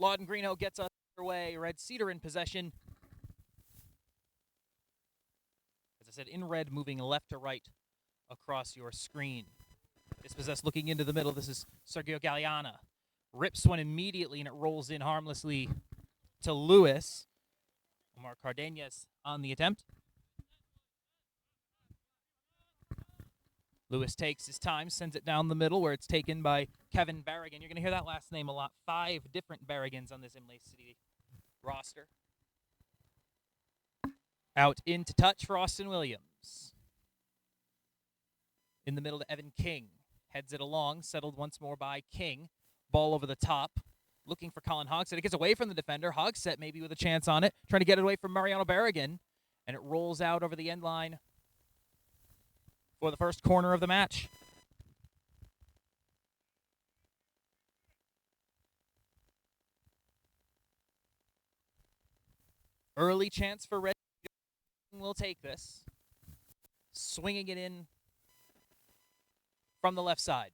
Lawton Greenhoe gets us underway. Red Cedar in possession. As I said, in red, moving left to right across your screen. Dispossessed looking into the middle. This is Sergio Galeana. Rips one immediately, and it rolls in harmlessly to Lewis. Omar Cardenas on the attempt. Lewis takes his time, sends it down the middle where it's taken by Kevin Berrigan. You're going to hear that last name a lot. 5 different Berrigans on this Imlay City roster. Out into touch for Austin Williams. In the middle to Evan King. Heads it along, settled once more by King. Ball over the top, looking for Colin Hogsett. It gets away from the defender. Hogsett maybe with a chance on it, trying to get it away from Mariano Berrigan, and it rolls out over the end line for the first corner of the match. Early chance for Red will take this. Swinging it in from the left side.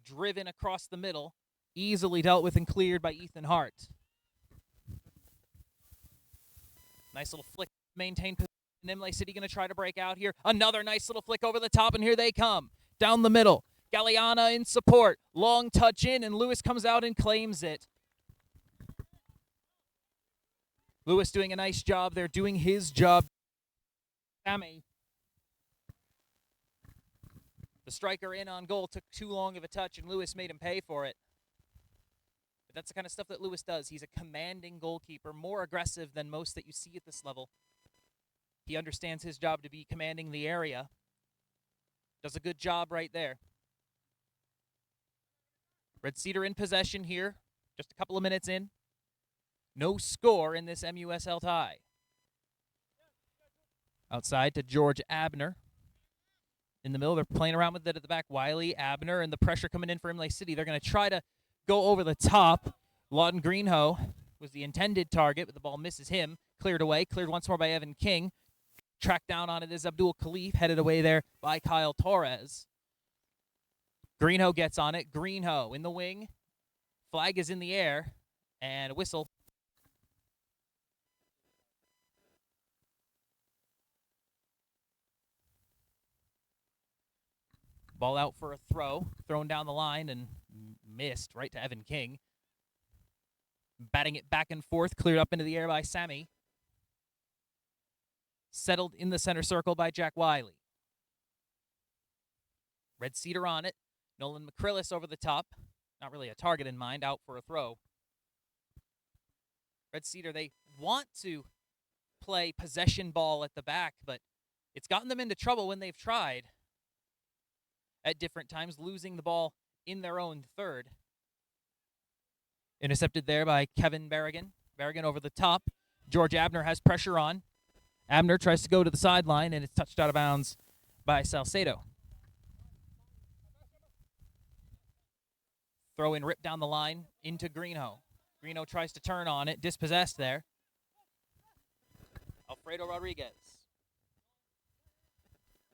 Driven across the middle, easily dealt with and cleared by Ethan Hart. Nice little flick, maintain position. Imlay City going to try to break out here. Another nice little flick over the top, and here they come. Down the middle. Galeana in support. Long touch in, and Lewis comes out and claims it. Lewis doing a nice job there, doing his job. Sammy. The striker in on goal took too long of a touch, and Lewis made him pay for it. But that's the kind of stuff that Lewis does. He's a commanding goalkeeper, more aggressive than most that you see at this level. He understands his job to be commanding the area. Does a good job right there. Red Cedar in possession here, just a couple of minutes in. No score in this MUSL tie. Outside to George Abner. In the middle, they're playing around with it at the back. Wiley, Abner, and the pressure coming in for Imlay City. They're going to try to go over the top. Lawton Greenhoe was the intended target, but the ball misses him. Cleared away. Cleared once more by Evan King. Tracked down on it is Abdul Khalif. Headed away there by Kyle Torres. Greenhoe gets on it. Greenhoe in the wing. Flag is in the air. And a whistle. Ball out for a throw. Thrown down the line and missed right to Evan King. Batting it back and forth. Cleared up into the air by Sammy. Settled in the center circle by Jack Wiley. Red Cedar on it. Nolan McCrillis over the top. Not really a target in mind. Out for a throw. Red Cedar, they want to play possession ball at the back, but it's gotten them into trouble when they've tried at different times, losing the ball in their own third. Intercepted there by Kevin Berrigan. Berrigan over the top. George Abner has pressure on. Abner tries to go to the sideline, and it's touched out of bounds by Salcedo. Throw in, rip down the line into Greenhoe. Greenhoe tries to turn on it, dispossessed there. Alfredo Rodriguez.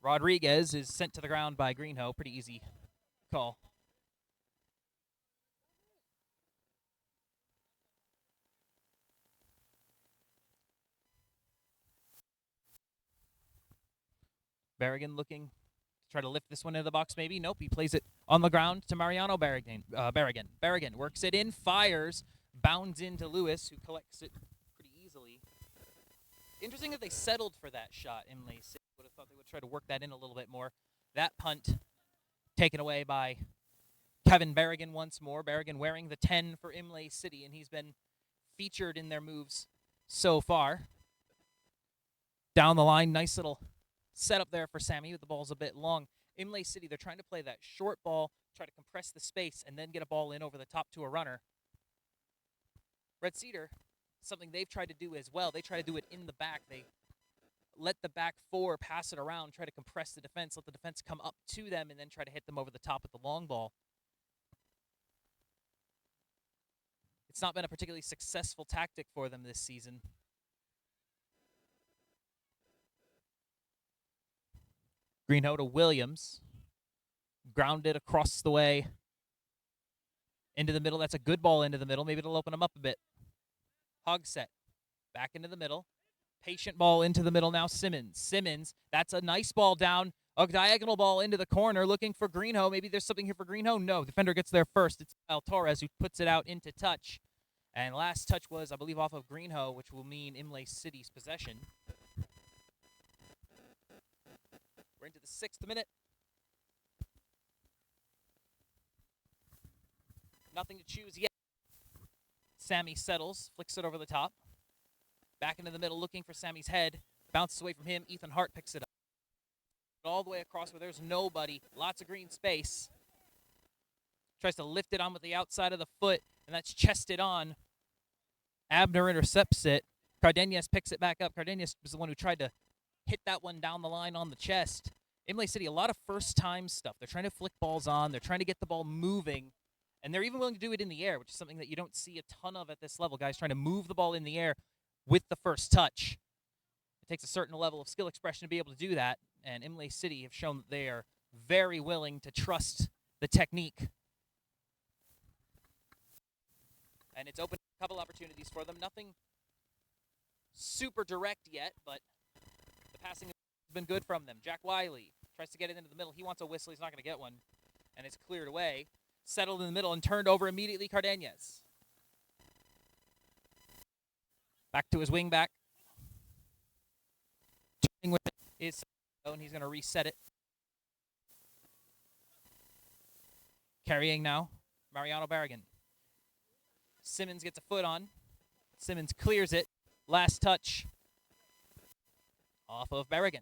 Rodriguez is sent to the ground by Greenhoe. Pretty easy call. Berrigan looking to try to lift this one into the box maybe. Nope, he plays it on the ground to Mariano Berrigan. Berrigan works it in, fires, bounds into Lewis, who collects it pretty easily. Interesting that they settled for that shot. Imlay City would have thought they would try to work that in a little bit more. That punt taken away by Kevin Berrigan once more. Berrigan wearing the 10 for Imlay City, and he's been featured in their moves so far. Down the line, nice little setup there for Sammy, but the ball's a bit long. Imlay City, they're trying to play that short ball, try to compress the space, and then get a ball in over the top to a runner. Red Cedar, something they've tried to do as well. They try to do it in the back. They let the back four pass it around, try to compress the defense, let the defense come up to them, and then try to hit them over the top with the long ball. It's not been a particularly successful tactic for them this season. Greenhoe to Williams. Grounded across the way. Into the middle. That's a good ball into the middle. Maybe it'll open him up a bit. Hog set. Back into the middle. Patient ball into the middle now. Simmons. That's a nice ball down. A diagonal ball into the corner looking for Greenhoe. Maybe there's something here for Greenhoe. No, defender gets there first. It's Torres who puts it out into touch. And last touch was, I believe, off of Greenhoe, which will mean Imlay City's possession. We're into the 6th minute. Nothing to choose yet. Sammy settles, flicks it over the top. Back into the middle, looking for Sammy's head. Bounces away from him. Ethan Hart picks it up. All the way across where there's nobody. Lots of green space. Tries to lift it on with the outside of the foot, and that's chested on. Abner intercepts it. Cardenas picks it back up. Cardenas was the one who tried to hit that one down the line on the chest. Imlay City, a lot of first-time stuff. They're trying to flick balls on. They're trying to get the ball moving. And they're even willing to do it in the air, which is something that you don't see a ton of at this level. Guys trying to move the ball in the air with the first touch. It takes a certain level of skill expression to be able to do that. And Imlay City have shown that they are very willing to trust the technique. And it's opened a couple opportunities for them. Nothing super direct yet, but the passing has been good from them. Jack Wiley tries to get it into the middle. He wants a whistle. He's not going to get one. And it's cleared away. Settled in the middle and turned over immediately. Cardenas. Back to his wing back. Turning with it is, and he's going to reset it. Carrying now, Mariano Barragan. Simmons gets a foot on. Simmons clears it. Last touch off of Barragan.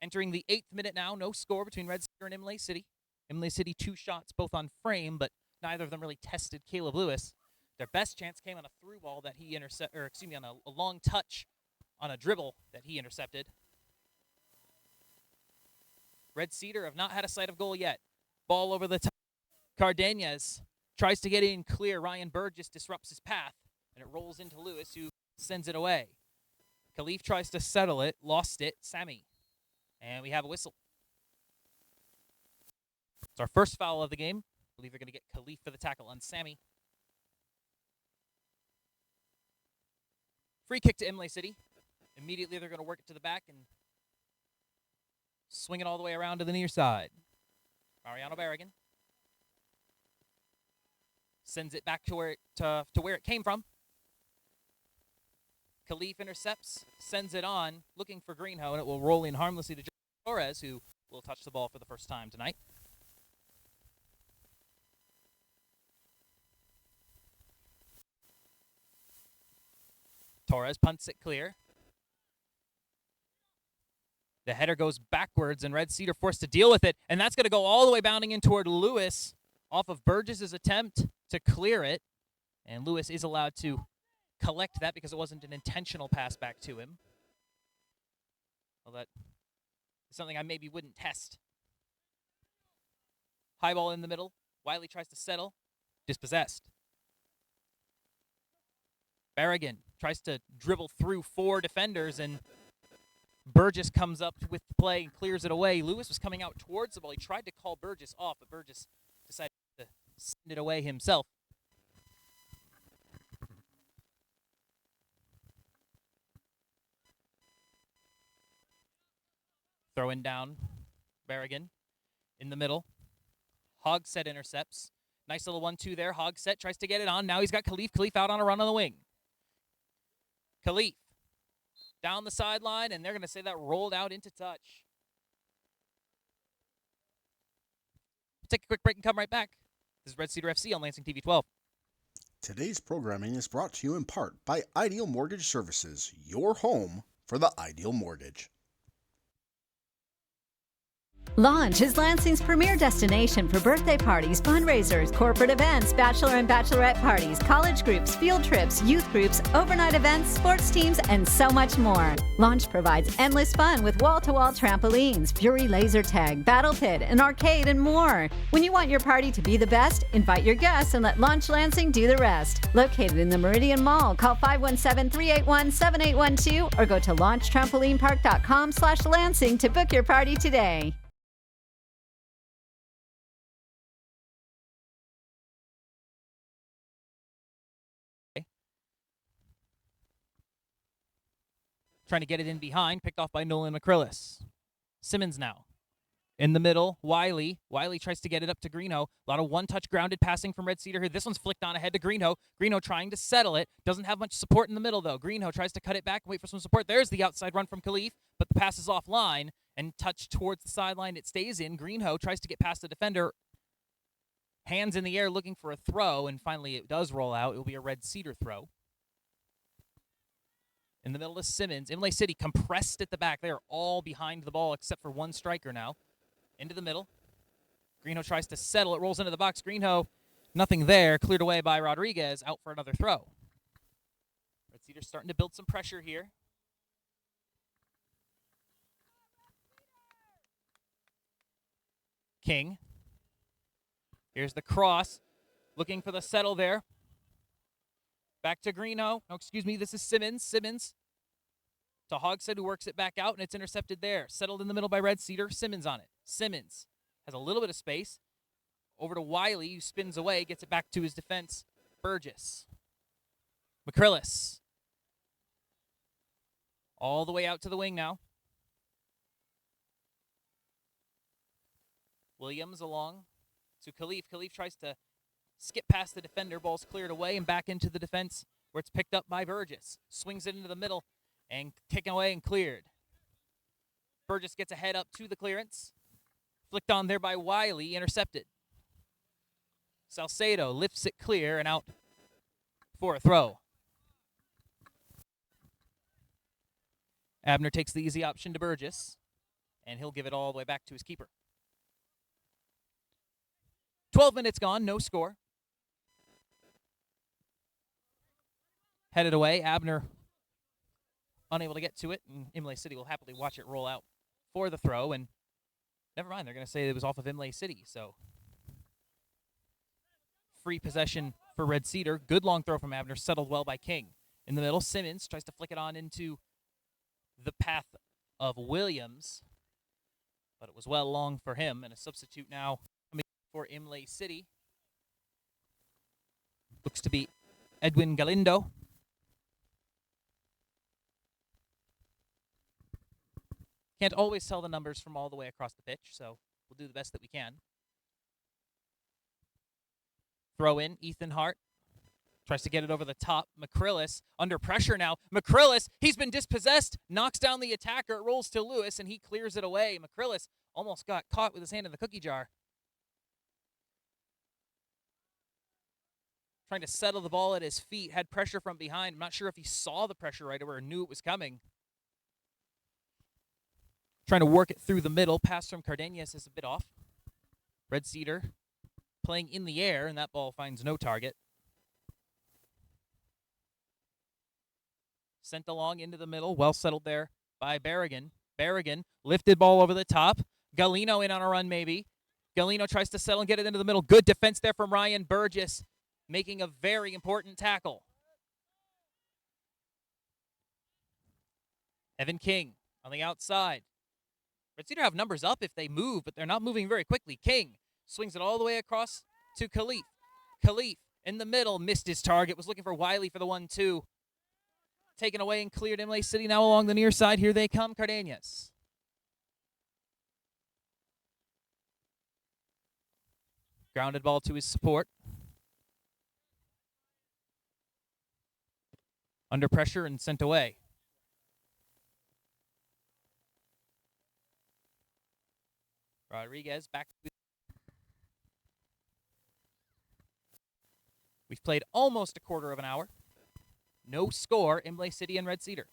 Entering the 8th minute now. No score between Red Cedar and Imlay City. Imlay City 2 shots, both on frame, but neither of them really tested Caleb Lewis. Their best chance came on a through ball that he intercepted, or excuse me, on a long touch on a dribble that he intercepted. Red Cedar have not had a sight of goal yet. Ball over the top. Cardenas tries to get in clear. Ryan Burgess disrupts his path, and it rolls into Lewis, who sends it away. Khalif tries to settle it, lost it. Sammy. And we have a whistle. It's our first foul of the game. I believe they're going to get Khalif for the tackle on Sammy. Free kick to Imlay City. Immediately they're going to work it to the back and swing it all the way around to the near side. Mariano Barragan sends it back to where it came from. Khalif intercepts, sends it on, looking for Greenhoe, and it will roll in harmlessly to Torres, who will touch the ball for the first time tonight. Torres punts it clear. The header goes backwards, and Red Cedar forced to deal with it, and that's going to go all the way bounding in toward Lewis off of Burgess' attempt to clear it. And Lewis is allowed to collect that because it wasn't an intentional pass back to him. Well, that is something I maybe wouldn't test. High ball in the middle. Wiley tries to settle. Dispossessed. Barragan tries to dribble through 4 defenders, and Burgess comes up with the play and clears it away. Lewis was coming out towards the ball. He tried to call Burgess off, but Burgess decided to send it away himself. Throwing down Barragan in the middle. Hogset intercepts. Nice little 1-2 there. Hogset tries to get it on. Now he's got Khalif. Khalif out on a run on the wing. Khalif down the sideline, and they're going to say that rolled out into touch. Take a quick break and come right back. This is Red Cedar FC on Lansing TV 12. Today's programming is brought to you in part by Ideal Mortgage Services, your home for the ideal mortgage. Launch is Lansing's premier destination for birthday parties, fundraisers, corporate events, bachelor and bachelorette parties, college groups, field trips, youth groups, overnight events, sports teams, and so much more. Launch provides endless fun with wall-to-wall trampolines, Fury laser tag, battle pit, an arcade, and more. When you want your party to be the best, invite your guests and let Launch Lansing do the rest. Located in the Meridian Mall, call 517-381-7812 or go to launchtrampolinepark.com/Lansing to book your party today. Trying to get it in behind, picked off by Nolan McCrillis. Simmons now. In the middle, Wiley. Wiley tries to get it up to Greeno. A lot of one-touch grounded passing from Red Cedar here. This one's flicked on ahead to Greeno. Greeno trying to settle it. Doesn't have much support in the middle, though. Greeno tries to cut it back and wait for some support. There's the outside run from Khalif, but the pass is offline and touched towards the sideline. It stays in. Greeno tries to get past the defender. Hands in the air looking for a throw, and finally it does roll out. It will be a Red Cedar throw. In the middle is Simmons. Imlay City compressed at the back. They are all behind the ball except for one striker now. Into the middle. Greenhoe tries to settle. It rolls into the box. Greenhoe, nothing there. Cleared away by Rodriguez. Out for another throw. Red Cedar's starting to build some pressure here. King. Here's the cross. Looking for the settle there. Back to Greeno. No, excuse me, this is Simmons. Simmons to Hogshead, who works it back out, and it's intercepted there. Settled in the middle by Red Cedar. Simmons on it. Simmons has a little bit of space. Over to Wiley, who spins away, gets it back to his defense. Burgess. McCrillis. All the way out to the wing now. Williams along to Khalif. Khalif tries to skip past the defender. Ball's cleared away and back into the defense where it's picked up by Burgess. Swings it into the middle and taken away and cleared. Burgess gets a head up to the clearance. Flicked on there by Wiley. Intercepted. Salcedo lifts it clear and out for a throw. Abner takes the easy option to Burgess, and he'll give it all the way back to his keeper. 12 minutes gone, no score. Headed away, Abner unable to get to it, and Imlay City will happily watch it roll out for the throw, and never mind, they're going to say it was off of Imlay City, so free possession for Red Cedar. Good long throw from Abner, settled well by King. In the middle, Simmons tries to flick it on into the path of Williams, but it was well long for him, and a substitute now for Imlay City. Looks to be Edwin Galindo. Can't always tell the numbers from all the way across the pitch, so we'll do the best that we can. Throw in, Ethan Hart. Tries to get it over the top. McCrillis under pressure now. McCrillis, he's been dispossessed. Knocks down the attacker. It rolls to Lewis, and he clears it away. McCrillis almost got caught with his hand in the cookie jar. Trying to settle the ball at his feet. Had pressure from behind. I'm not sure if he saw the pressure right away or knew it was coming. Trying to work it through the middle. Pass from Cardenas is a bit off. Red Cedar playing in the air, and that ball finds no target. Sent along into the middle. Well settled there by Berrigan. Berrigan lifted ball over the top. Galino in on a run maybe. Galino tries to settle and get it into the middle. Good defense there from Ryan Burgess, making a very important tackle. Evan King on the outside. Red Cedar have numbers up if they move, but they're not moving very quickly. King swings it all the way across to Khalif. Khalif in the middle, missed his target, was looking for Wiley for the 1-2. Taken away and cleared. Imlay City now along the near side. Here they come, Cardenas. Grounded ball to his support. Under pressure and sent away. Rodriguez back. We've played almost a quarter of an hour. No score, Imlay City and Red Cedar.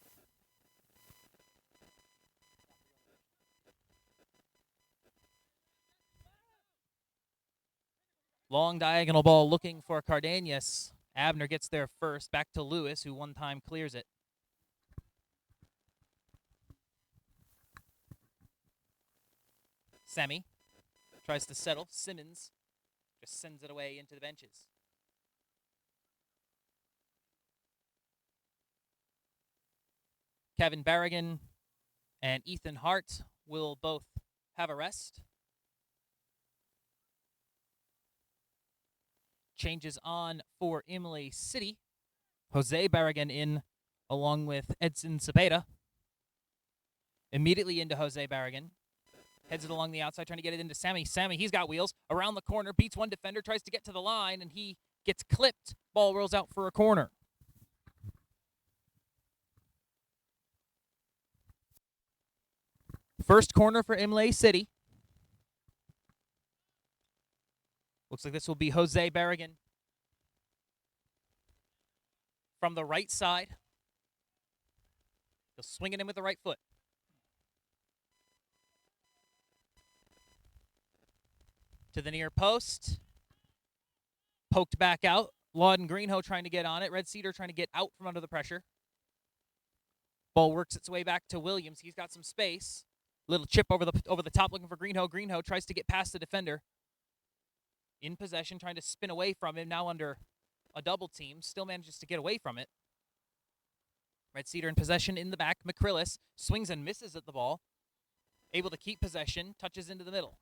Long diagonal ball looking for Cardenas. Abner gets there first. Back to Lewis, who one time clears it. Semi tries to settle. Simmons just sends it away into the benches. Kevin Berrigan and Ethan Hart will both have a rest. Changes on for Imlay City. Jose Berrigan in along with Edson Cepeda. Immediately into Jose Berrigan. Heads it along the outside, trying to get it into Sammy. Sammy, he's got wheels. Around the corner, beats one defender, tries to get to the line, and he gets clipped. Ball rolls out for a corner. First corner for Imlay City. Looks like this will be Jose Berrigan from the right side. He'll swing it in with the right foot. To the near post. Poked back out. Laud and Greenhoe trying to get on it. Red Cedar trying to get out from under the pressure. Ball works its way back to Williams. He's got some space. Little chip over the top looking for Greenhoe. Greenhoe tries to get past the defender. In possession, trying to spin away from him. Now under a double team. Still manages to get away from it. Red Cedar in possession in the back. McCrillis swings and misses at the ball. Able to keep possession. Touches into the middle.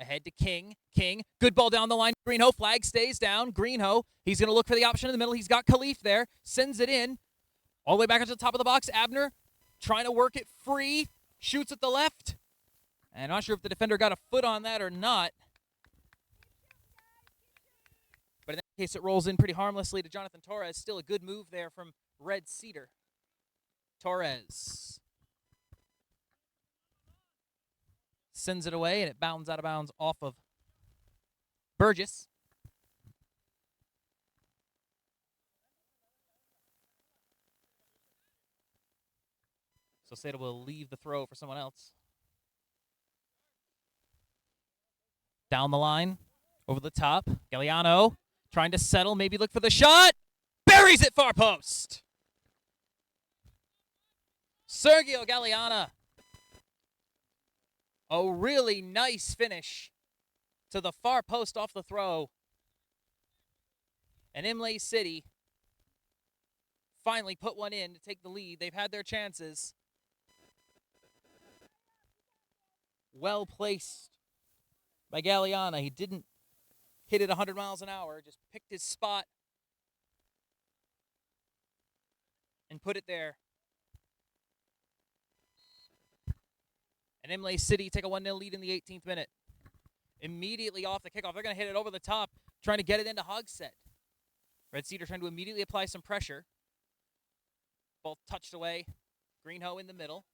Ahead to King. King, good ball down the line. Greenhoe, flag stays down. Greenhoe, he's going to look for the option in the middle. He's got Khalif there. Sends it in. All the way back up to the top of the box. Abner trying to work it free. Shoots at the left. And I'm not sure if the defender got a foot on that or not. But in that case, it rolls in pretty harmlessly to Jonathan Torres. Still a good move there from Red Cedar. Torres sends it away, and it bounds out of bounds off of Burgess. So Seda will leave the throw for someone else. Down the line, over the top. Galliano trying to settle, maybe look for the shot. Buries it far post. Sergio Galliano. A really nice finish to the far post off the throw. And Imlay City finally put one in to take the lead. They've had their chances. Well placed by Galliana. He didn't hit it 100 miles an hour, just picked his spot and put it there. And Imlay City take a 1-0 lead in the 18th minute. Immediately off the kickoff, they're going to hit it over the top, trying to get it into Hogsett. Red Cedar trying to immediately apply some pressure. Ball touched away. Greenhoe in the middle.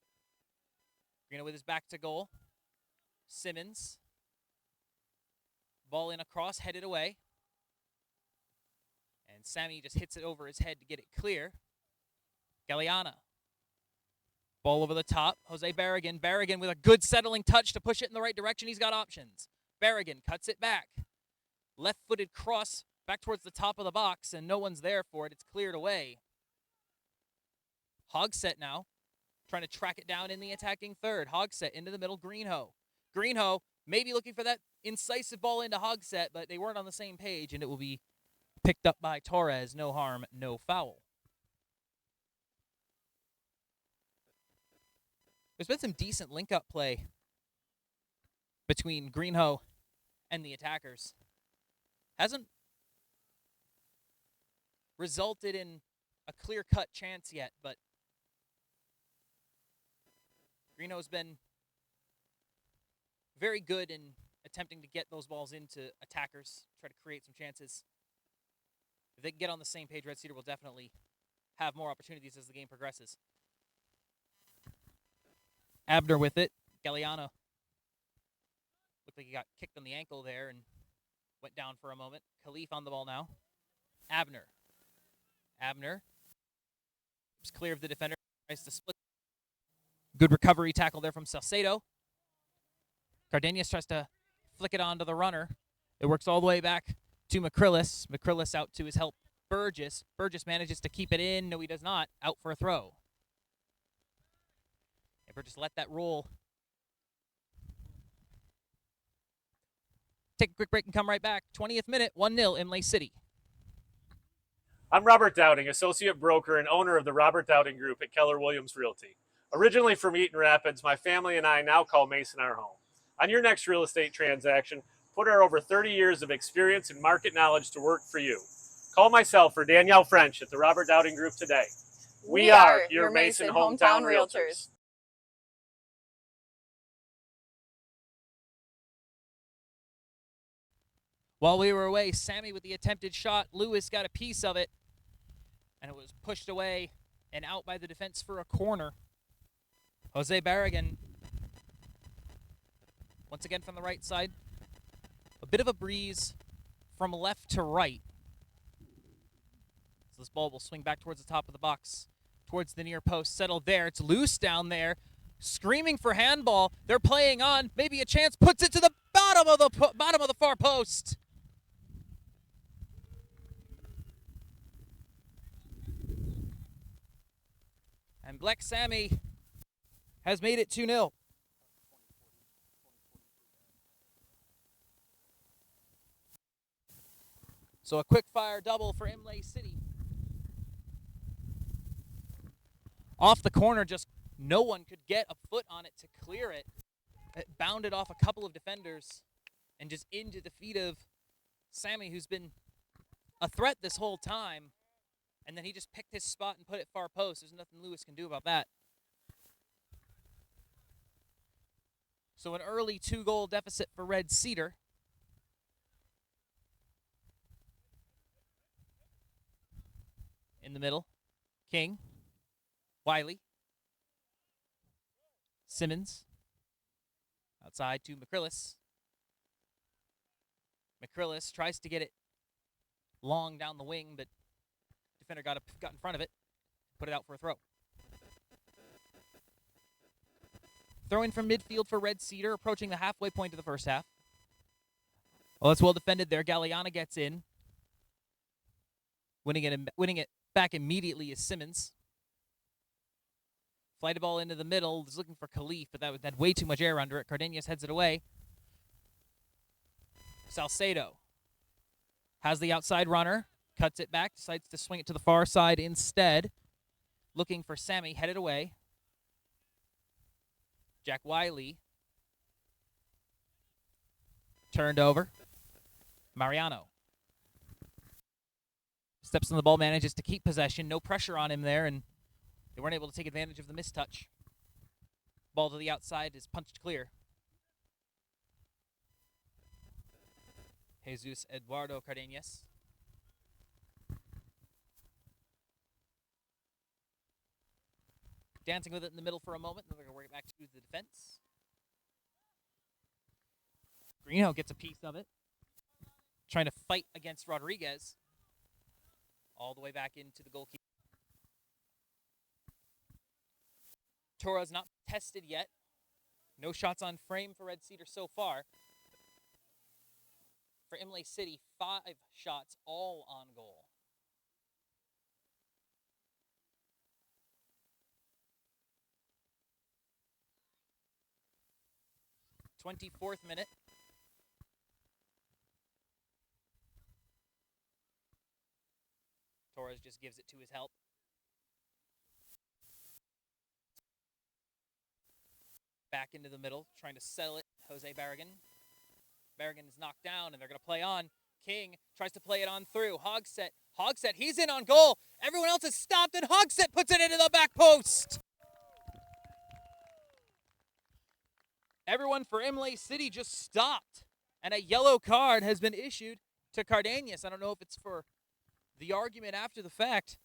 Greenhoe with his back to goal. Simmons. Ball in across, headed away. And Sammy just hits it over his head to get it clear. Galliana. Ball over the top. Jose Berrigan. Berrigan with a good settling touch to push it in the right direction. He's got options. Berrigan cuts it back. Left-footed cross back towards the top of the box, and no one's there for it. It's cleared away. Hogsett now trying to track it down in the attacking third. Hogsett into the middle. Greenhoe. Greenhoe maybe looking for that incisive ball into Hogsett, but they weren't on the same page, and it will be picked up by Torres. No harm, no foul. There's been some decent link-up play between Greenhoe and the attackers. Hasn't resulted in a clear-cut chance yet, but Greenhoe's been very good in attempting to get those balls into attackers, try to create some chances. If they can get on the same page, Red Cedar will definitely have more opportunities as the game progresses. Abner with it. Galliano looked like he got kicked on the ankle there and went down for a moment. Khalif on the ball now. Abner. Abner is clear of the defender. Tries to split. Good recovery tackle there from Salcedo. Cardenas tries to flick it onto the runner. It works all the way back to McCrillis. McCrillis out to his help, Burgess. Burgess manages to keep it in. No, he does not. Out for a throw. And Burgess let that roll. Take a quick break and come right back. 20th minute, 1-0 Imlay City. I'm Robert Dowding, associate broker and owner of the Robert Dowding Group at Keller Williams Realty. Originally from Eaton Rapids, my family and I now call Mason our home. On your next real estate transaction, put our over 30 years of experience and market knowledge to work for you. Call myself or Danielle French at the Robert Dowding Group today. We are your Mason hometown realtors. While we were away, Sammy with the attempted shot. Lewis got a piece of it, and it was pushed away and out by the defense for a corner. Jose Barragan, once again from the right side. A bit of a breeze from left to right. So this ball will swing back towards the top of the box, towards the near post. Settled there. It's loose down there. Screaming for handball. They're playing on. Maybe a chance. Puts it to the bottom of the far post. And Black Sammy has made it 2-0. So a quick fire double for Imlay City. Off the corner, just no one could get a foot on it to clear it. It bounded off a couple of defenders and just into the feet of Sammy, who's been a threat this whole time. And then he just picked his spot and put it far post. There's nothing Lewis can do about that. So an early 2-goal deficit for Red Cedar. In the middle, King, Wiley, Simmons, outside to McCrillis. McCrillis tries to get it long down the wing, but defender got in front of it, put it out for a throw. Throw in from midfield for Red Cedar, approaching the halfway point of the first half. Well, that's well defended there. Galliana gets in. Winning it back immediately is Simmons. Flight a ball into the middle. Is looking for Khalif, but that had way too much air under it. Cardenas heads it away. Salcedo has the outside runner. Cuts it back. Decides to swing it to the far side instead. Looking for Sammy. Headed away. Jack Wiley. Turned over. Mariano. Steps on the ball, manages to keep possession. No pressure on him there, and they weren't able to take advantage of the mistouch. Ball to the outside is punched clear. Jesus Eduardo Cardenas. Dancing with it in the middle for a moment, then they're going to work it back to the defense. Greeno gets a piece of it. Trying to fight against Rodriguez. All the way back into the goalkeeper. Torres not tested yet. No shots on frame for Red Cedar so far. For Imlay City, 5 shots, all on goal. '24th minute. Torres just gives it to his help. Back into the middle, trying to settle it. Jose Barragan. Barragan is knocked down, and they're going to play on. King tries to play it on through. Hogsett. Hogsett, he's in on goal. Everyone else is stopped, and Hogsett puts it into the back post. Everyone for Imlay City just stopped, and a yellow card has been issued to Cardenas. I don't know if it's for the argument after the fact.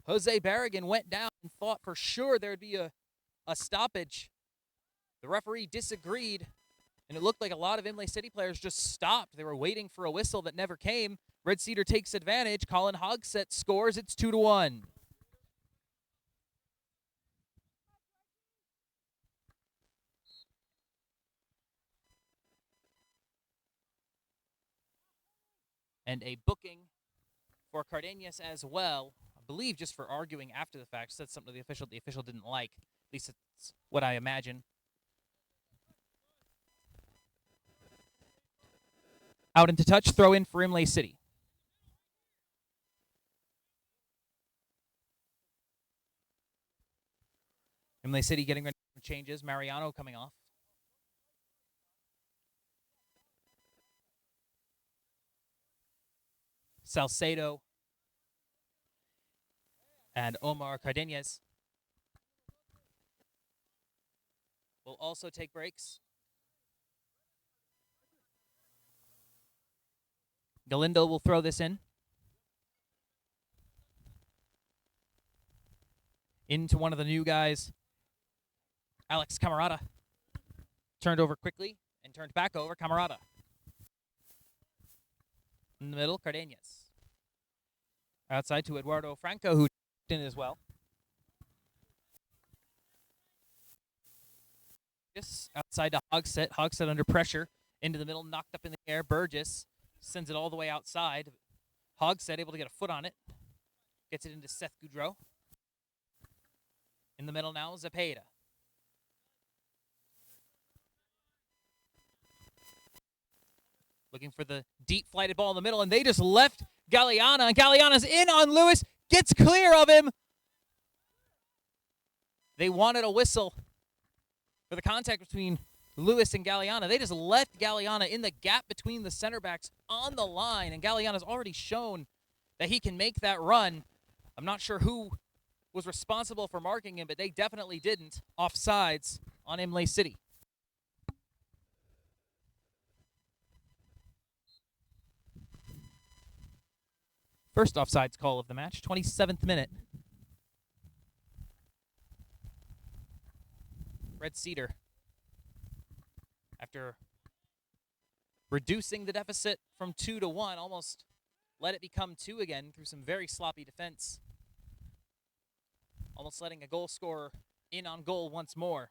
Jose Barragan went down and thought for sure there'd be a stoppage. The referee disagreed, and it looked like a lot of Imlay City players just stopped. They were waiting for a whistle that never came. Red Cedar takes advantage. Colin Hogsett scores. It's 2-1. And a booking for Cardenas as well. I believe just for arguing after the fact. Said something to the official didn't like. At least it's what I imagine. Out into touch, throw in for Imlay City. Imlay City getting ready for changes. Mariano coming off. Salcedo and Omar Cardenas will also take breaks. Galindo will throw this in. Into one of the new guys, Alex Camarada. Turned over quickly and turned back over Camarada. In the middle, Cardenas. Outside to Eduardo Franco, who in as well. Outside to Hogsett. Hogsett under pressure. Into the middle, knocked up in the air. Burgess sends it all the way outside. Hogsett able to get a foot on it. Gets it into Seth Goudreau. In the middle now, Zepeda. Looking for the deep flighted ball in the middle, and they just left Galeana. And Galeana's in on Lewis. Gets clear of him. They wanted a whistle for the contact between Lewis and Galeana. They just left Galeana in the gap between the center backs on the line, and Galeana's already shown that he can make that run. I'm not sure who was responsible for marking him, but they definitely didn't. Offsides on Imlay City. First offsides call of the match, 27th minute. Red Cedar, after reducing the deficit from 2 to 1, almost let it become 2 again through some very sloppy defense. Almost letting a goal scorer in on goal once more.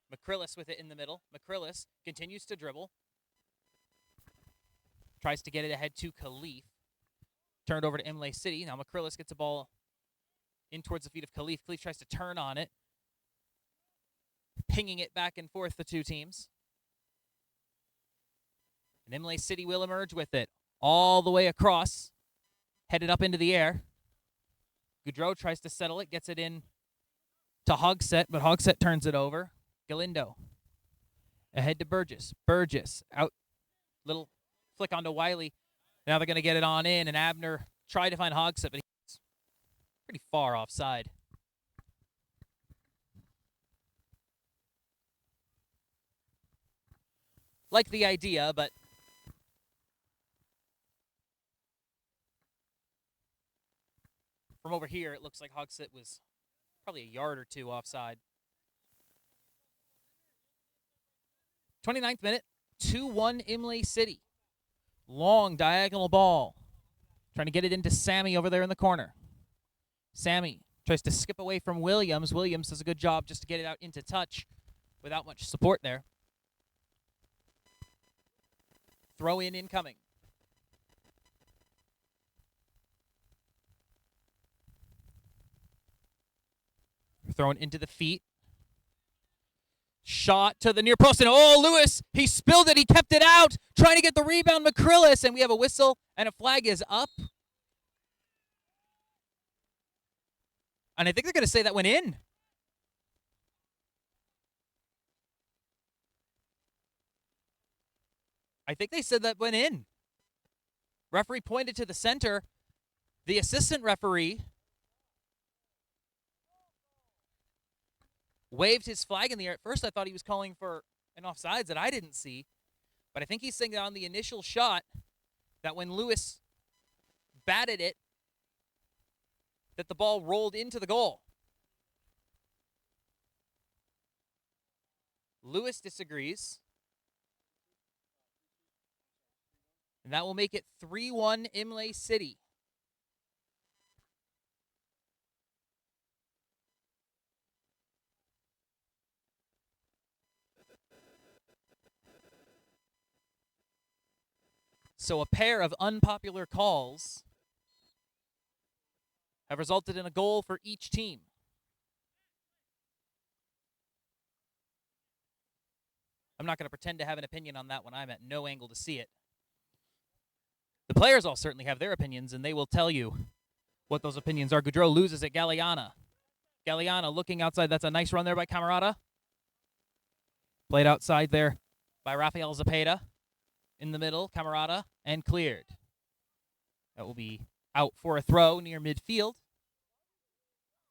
McCrillis with it in the middle. McCrillis continues to dribble. Tries to get it ahead to Khalif. Turned over to Imlay City. Now McCrillis gets a ball in towards the feet of Khalif. Khalif tries to turn on it. Pinging it back and forth, the two teams. And Imlay City will emerge with it all the way across. Headed up into the air. Goudreau tries to settle it. Gets it in to Hogsett, but Hogsett turns it over. Galindo. Ahead to Burgess. Burgess out. Little flick onto Wiley. Now they're going to get it on in, and Abner tried to find Hogsett, but he's pretty far offside. Like the idea, but from over here, it looks like Hogsett was probably a yard or two offside. 29th minute, 2-1 Imlay City. Long diagonal ball. Trying to get it into Sammy over there in the corner. Sammy tries to skip away from Williams. Williams does a good job just to get it out into touch without much support there. Throw in incoming. Thrown into the feet. Shot to the near post, and oh, Lewis, he spilled it, he kept it out, trying to get the rebound, McCrillis, and we have a whistle, and a flag is up. And I think they're going to say that went in. I think they said that went in. Referee pointed to the center. The assistant referee waved his flag in the air. At first, I thought he was calling for an offsides that I didn't see. But I think he's saying that on the initial shot, that when Lewis batted it, that the ball rolled into the goal. Lewis disagrees. And that will make it 3-1 Imlay City. So a pair of unpopular calls have resulted in a goal for each team. I'm not going to pretend to have an opinion on that one. I'm at no angle to see it. The players all certainly have their opinions, and they will tell you what those opinions are. Goudreau loses at Galeana. Galeana looking outside. That's a nice run there by Camarada. Played outside there by Rafael Zepeda. In the middle, Camarada, and cleared. That will be out for a throw near midfield.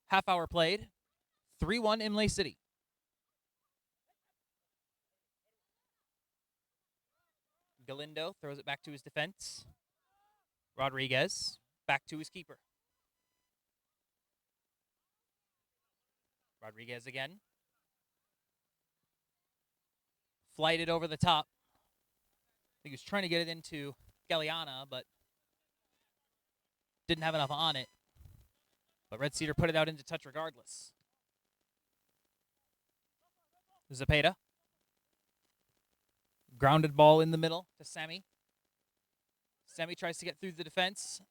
Half hour played. 3-1 Imlay City. Galindo throws it back to his defense. Rodriguez back to his keeper. Rodriguez again. Flighted over the top. He was trying to get it into Galeana, but didn't have enough on it. But Red Cedar put it out into touch regardless. Zepeda. Grounded ball in the middle to Sammy. Sammy tries to get through the defense.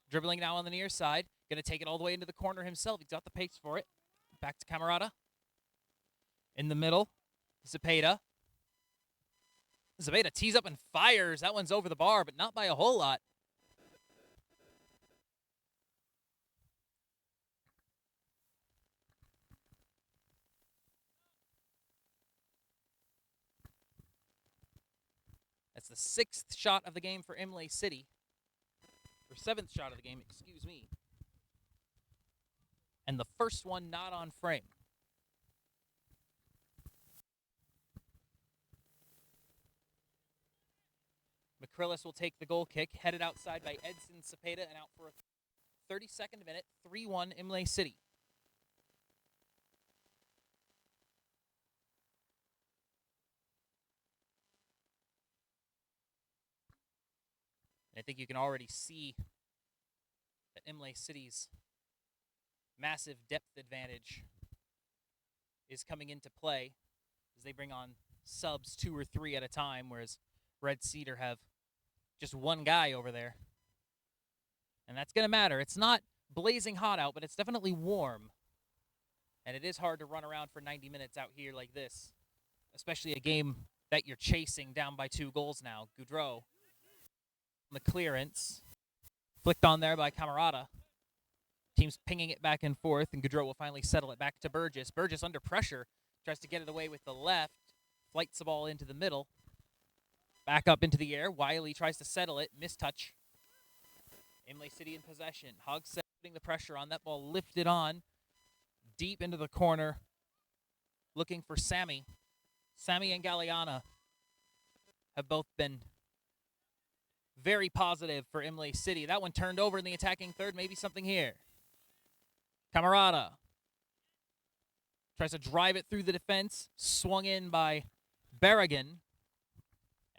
Dribbling now on the near side. Going to take it all the way into the corner himself. He's got the pace for it. Back to Camarada. In the middle, Zepeda. Zepeda tees up and fires. That one's over the bar, but not by a whole lot. That's the 6th shot of the game for Imlay City. Or 7th shot of the game, excuse me. And the first one not on frame. McCrillis will take the goal kick, headed outside by Edson Cepeda and out for a 32nd minute, 3-1 Imlay City. I think you can already see that Imlay City's massive depth advantage is coming into play as they bring on subs 2 or 3 at a time, whereas Red Cedar have just one guy over there. And that's going to matter. It's not blazing hot out, but it's definitely warm. And it is hard to run around for 90 minutes out here like this, especially a game that you're chasing down by 2 goals now. Goudreau, the clearance, flicked on there by Camarada. Team's pinging it back and forth, and Goudreau will finally settle it back to Burgess. Burgess under pressure, tries to get it away with the left, flights the ball into the middle. Back up into the air. Wiley tries to settle it. Mistouch. Imlay City in possession. Hogsett putting the pressure on. That ball lifted on. Deep into the corner. Looking for Sammy. Sammy and Galeana have both been very positive for Imlay City. That one turned over in the attacking third. Maybe something here. Camarada tries to drive it through the defense. Swung in by Berrigan.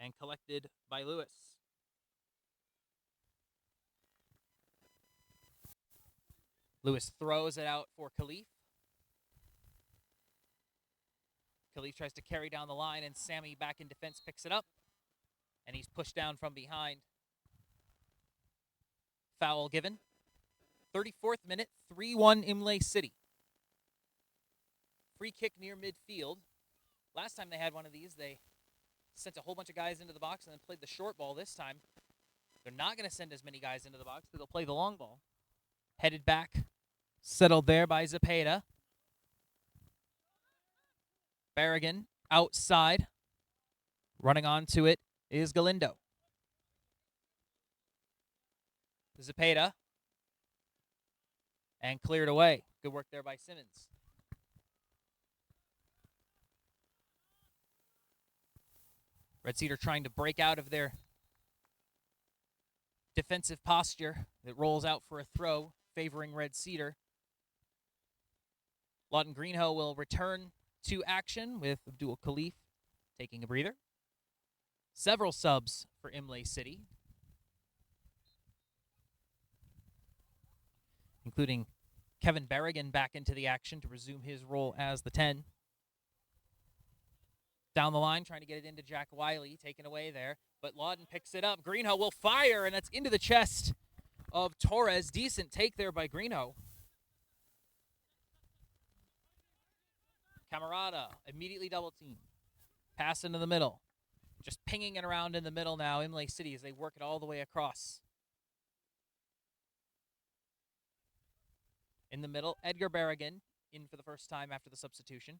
And collected by Lewis. Lewis throws it out for Khalif. Khalif tries to carry down the line, and Sammy back in defense picks it up. And he's pushed down from behind. Foul given. 34th minute, 3-1 Imlay City. Free kick near midfield. Last time they had one of these, they sent a whole bunch of guys into the box and then played the short ball. This time, they're not going to send as many guys into the box, but they'll play the long ball. Headed back, settled there by Zepeda. Berrigan outside. Running onto it is Galindo. Zepeda. And cleared away. Good work there by Simmons. Red Cedar trying to break out of their defensive posture. It rolls out for a throw, favoring Red Cedar. Lawton Greenhoe will return to action with Abdul Khalif taking a breather. Several subs for Imlay City, including Kevin Berrigan back into the action to resume his role as the 10. Down the line, trying to get it into Jack Wiley, taken away there. But Lawton picks it up. Greenhoe will fire, and that's into the chest of Torres. Decent take there by Greenhoe. Camarada immediately double team. Pass into the middle. Just pinging it around in the middle now, Imlay City, as they work it all the way across. In the middle, Edgar Berrigan in for the first time after the substitution.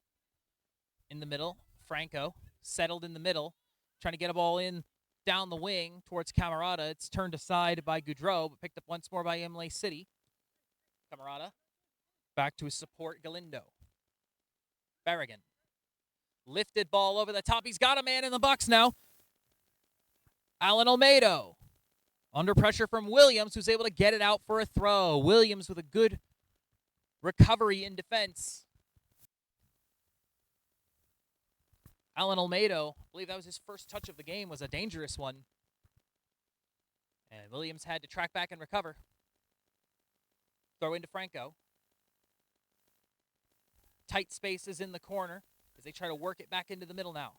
In the middle, Franco settled in the middle, trying to get a ball in down the wing towards Camarada. It's turned aside by Goudreau, but picked up once more by Imlay City. Camarada back to his support, Galindo. Berrigan. Lifted ball over the top. He's got a man in the box now. Alan Olmedo. Under pressure from Williams, who's able to get it out for a throw. Williams with a good recovery in defense. Alan Olmedo, I believe that was his first touch of the game, was a dangerous one. And Williams had to track back and recover. Throw into Franco. Tight spaces in the corner as they try to work it back into the middle now.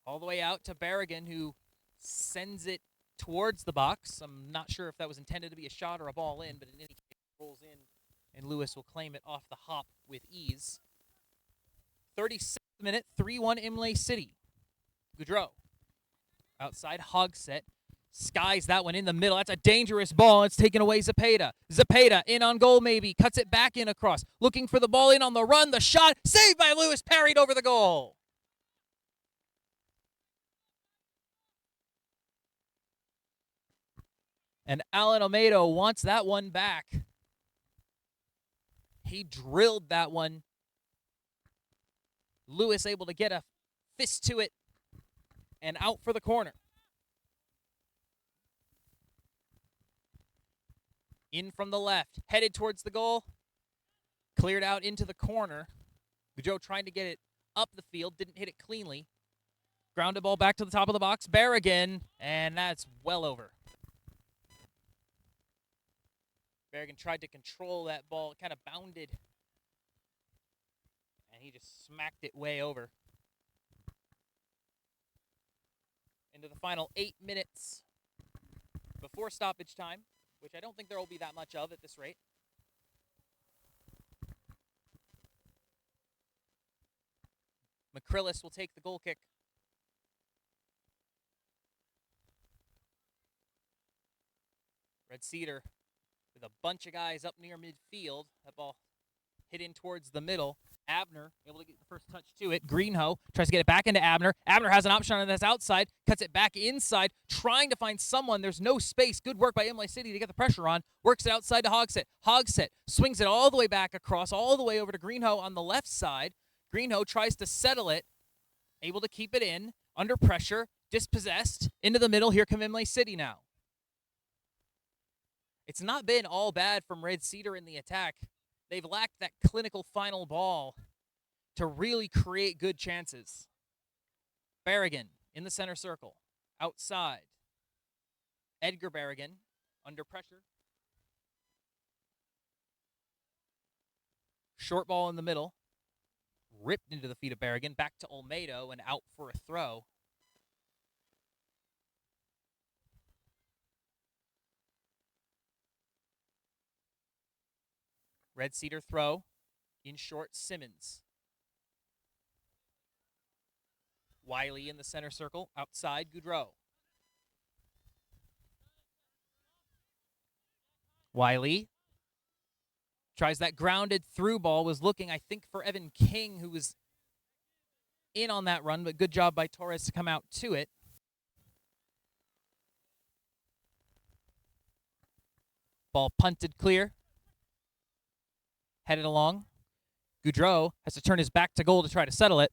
All the way out to Berrigan, who sends it towards the box. I'm not sure if that was intended to be a shot or a ball in, but in any case, it rolls in, and Lewis will claim it off the hop with ease. 36th minute, 3-1 Imlay City. Goudreau. Outside, Hogsett. Skies that one in the middle. That's a dangerous ball. It's taken away Zepeda. Zepeda in on goal maybe. Cuts it back in across. Looking for the ball in on the run. The shot. Saved by Lewis. Parried over the goal. And Alan Olmedo wants that one back. He drilled that one. Lewis able to get a fist to it and out for the corner. In from the left, headed towards the goal. Cleared out into the corner. Goudreau trying to get it up the field, didn't hit it cleanly. Grounded ball back to the top of the box. Berrigan, and that's well over. Berrigan tried to control that ball. It kind of bounded. And he just smacked it way over. Into the final 8 minutes before stoppage time, which I don't think there will be that much of at this rate. McCrillis will take the goal kick. Red Cedar with a bunch of guys up near midfield. That ball hit in towards the middle. Abner able to get the first touch to it. Greenhoe tries to get it back into Abner. Abner has an option on this outside. Cuts it back inside. Trying to find someone. There's no space. Good work by Imlay City to get the pressure on. Works it outside to Hogsett. Hogsett swings it all the way back across. All the way over to Greenhoe on the left side. Greenhoe tries to settle it. Able to keep it in. Under pressure. Dispossessed. Into the middle. Here come Imlay City now. It's not been all bad from Red Cedar in the attack. They've lacked that clinical final ball to really create good chances. Berrigan in the center circle. Outside. Edgar Berrigan under pressure. Short ball in the middle. Ripped into the feet of Berrigan. Back to Olmedo and out for a throw. Red Cedar throw. In short, Simmons. Wiley in the center circle. Outside, Goudreau. Wiley tries that grounded through ball. Was looking, I think, for Evan King, who was in on that run, but good job by Torres to come out to it. Ball punted clear. Headed along. Goudreau has to turn his back to goal to try to settle it.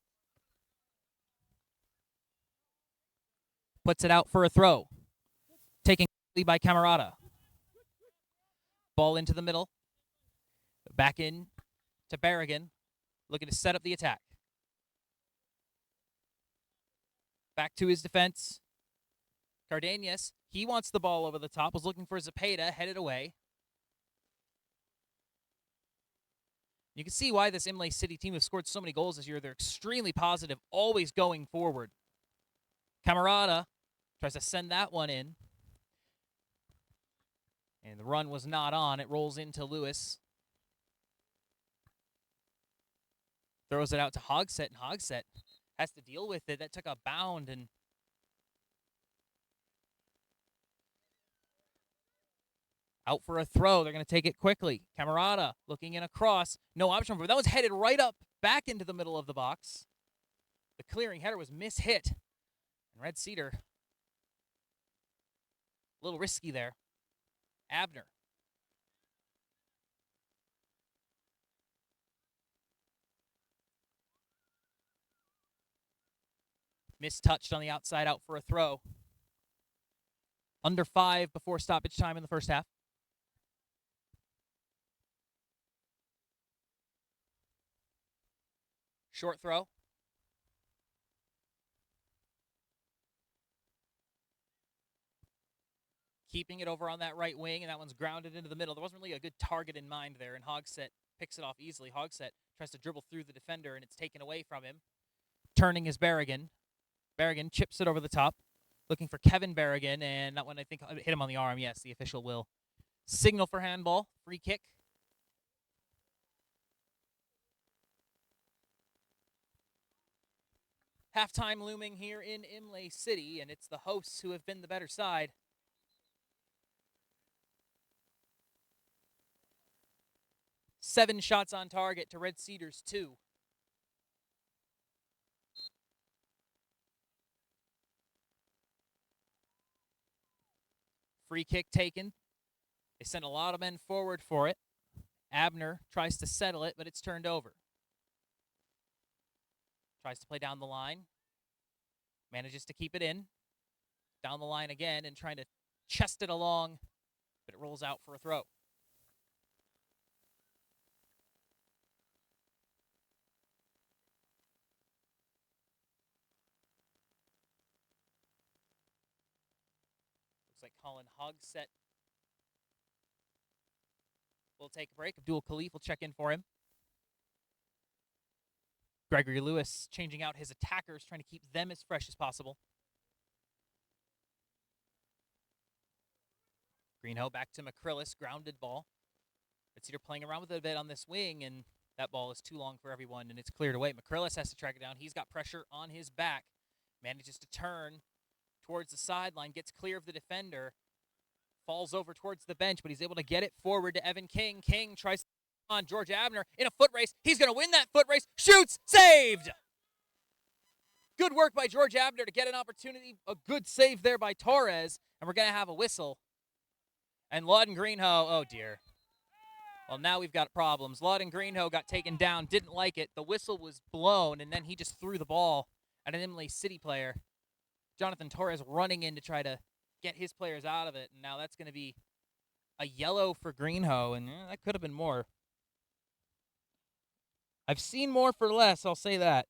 Puts it out for a throw. Taken by Camarada. Ball into the middle. Back in to Berrigan. Looking to set up the attack. Back to his defense. Cardenas, he wants the ball over the top. Was looking for Zepeda. Headed away. You can see why this Imlay City team has scored so many goals this year. They're extremely positive, always going forward. Camarada tries to send that one in. And the run was not on. It rolls into Lewis. Throws it out to Hogsett, and Hogsett has to deal with it. That took a bound, and out for a throw. They're going to take it quickly. Camarada looking in across. No option for it. That was headed right up back into the middle of the box. The clearing header was mishit. And Red Cedar, a little risky there. Abner. Mistouched on the outside, out for a throw. Under 5 before stoppage time in the first half. Short throw. Keeping it over on that right wing, and that one's grounded into the middle. There wasn't really a good target in mind there, and Hogsett picks it off easily. Hogsett tries to dribble through the defender, and it's taken away from him. Turning is Berrigan. Berrigan chips it over the top, looking for Kevin Berrigan, and that one, I think, hit him on the arm. Yes, the official will signal for handball. Free kick. Halftime looming here in Imlay City, and it's the hosts who have been the better side. Seven shots on target to Red Cedar's 2. Free kick taken. They sent a lot of men forward for it. Abner tries to settle it, but it's turned over. Tries to play down the line. Manages to keep it in. Down the line again and trying to chest it along, but it rolls out for a throw. Looks like Colin Hogsett will take a break. Abdul Khalif will check in for him. Gregory Lewis changing out his attackers, trying to keep them as fresh as possible. Greenhoe back to McCrillis, grounded ball. Red Cedar playing around with it a bit on this wing, and that ball is too long for everyone, and it's cleared away. McCrillis has to track it down. He's got pressure on his back. Manages to turn towards the sideline, gets clear of the defender, falls over towards the bench, but he's able to get it forward to Evan King. King tries on George Abner in a foot race. He's going to win that foot race. Shoots. Saved. Good work by George Abner to get an opportunity. A good save there by Torres. And we're going to have a whistle. And Lawden Greenhoe, oh dear. Well, now we've got problems. Lawden Greenhoe got taken down. Didn't like it. The whistle was blown. And then he just threw the ball at an Imlay City player. Jonathan Torres running in to try to get his players out of it. And now that's going to be a yellow for Greenhoe. And that could have been more. I've seen more for less, I'll say that.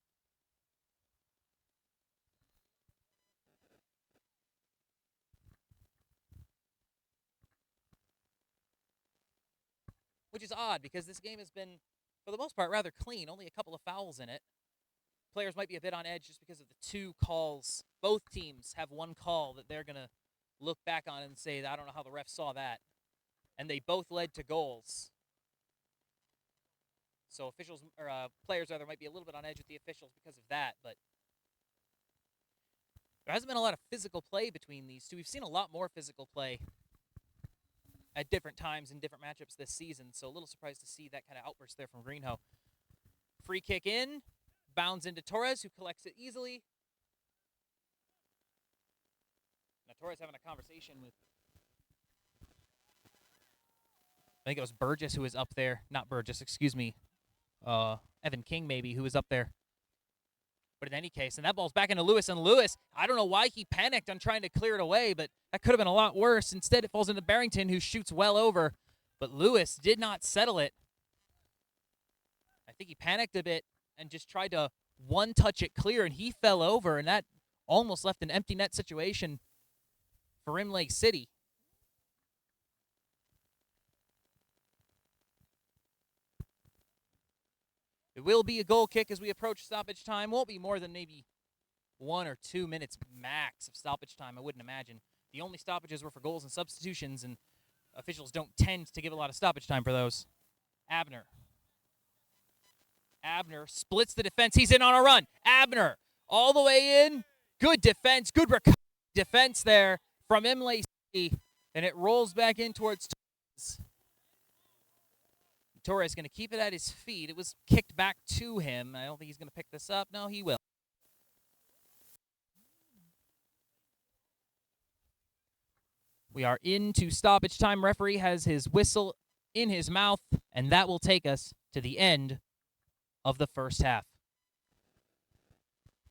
Which is odd, because this game has been, for the most part, rather clean. Only a couple of fouls in it. Players might be a bit on edge just because of the 2 calls. Both teams have 1 call that they're going to look back on and say, I don't know how the ref saw that. And they both led to goals. So officials or players rather might be a little bit on edge with the officials because of that, but there hasn't been a lot of physical play between these two. We've seen a lot more physical play at different times in different matchups this season, so a little surprised to see that kind of outburst there from Greenhoe. Free kick in, bounds into Torres, who collects it easily. Now Torres having a conversation with, I think it was Burgess who was up there. Not Burgess, excuse me. Evan King maybe, who was up there. But in any case, and that ball's back into Lewis, and Lewis, I don't know why he panicked on trying to clear it away, but that could have been a lot worse. Instead, it falls into Barrington, who shoots well over, but Lewis did not settle it. I think he panicked a bit and just tried to one-touch it clear, and he fell over, and that almost left an empty net situation for Imlay City. It will be a goal kick as we approach stoppage time. Won't be more than maybe 1 or 2 minutes max of stoppage time, I wouldn't imagine. The only stoppages were for goals and substitutions, and officials don't tend to give a lot of stoppage time for those. Abner splits the defense. He's in on a run. Abner all the way in. Good defense. Good defense there from Imlay City. And it rolls back in towards Torres. Torres going to keep it at his feet. It was kicked back to him. I don't think he's going to pick this up. No, he will. We are into stoppage time. Referee has his whistle in his mouth, and that will take us to the end of the first half.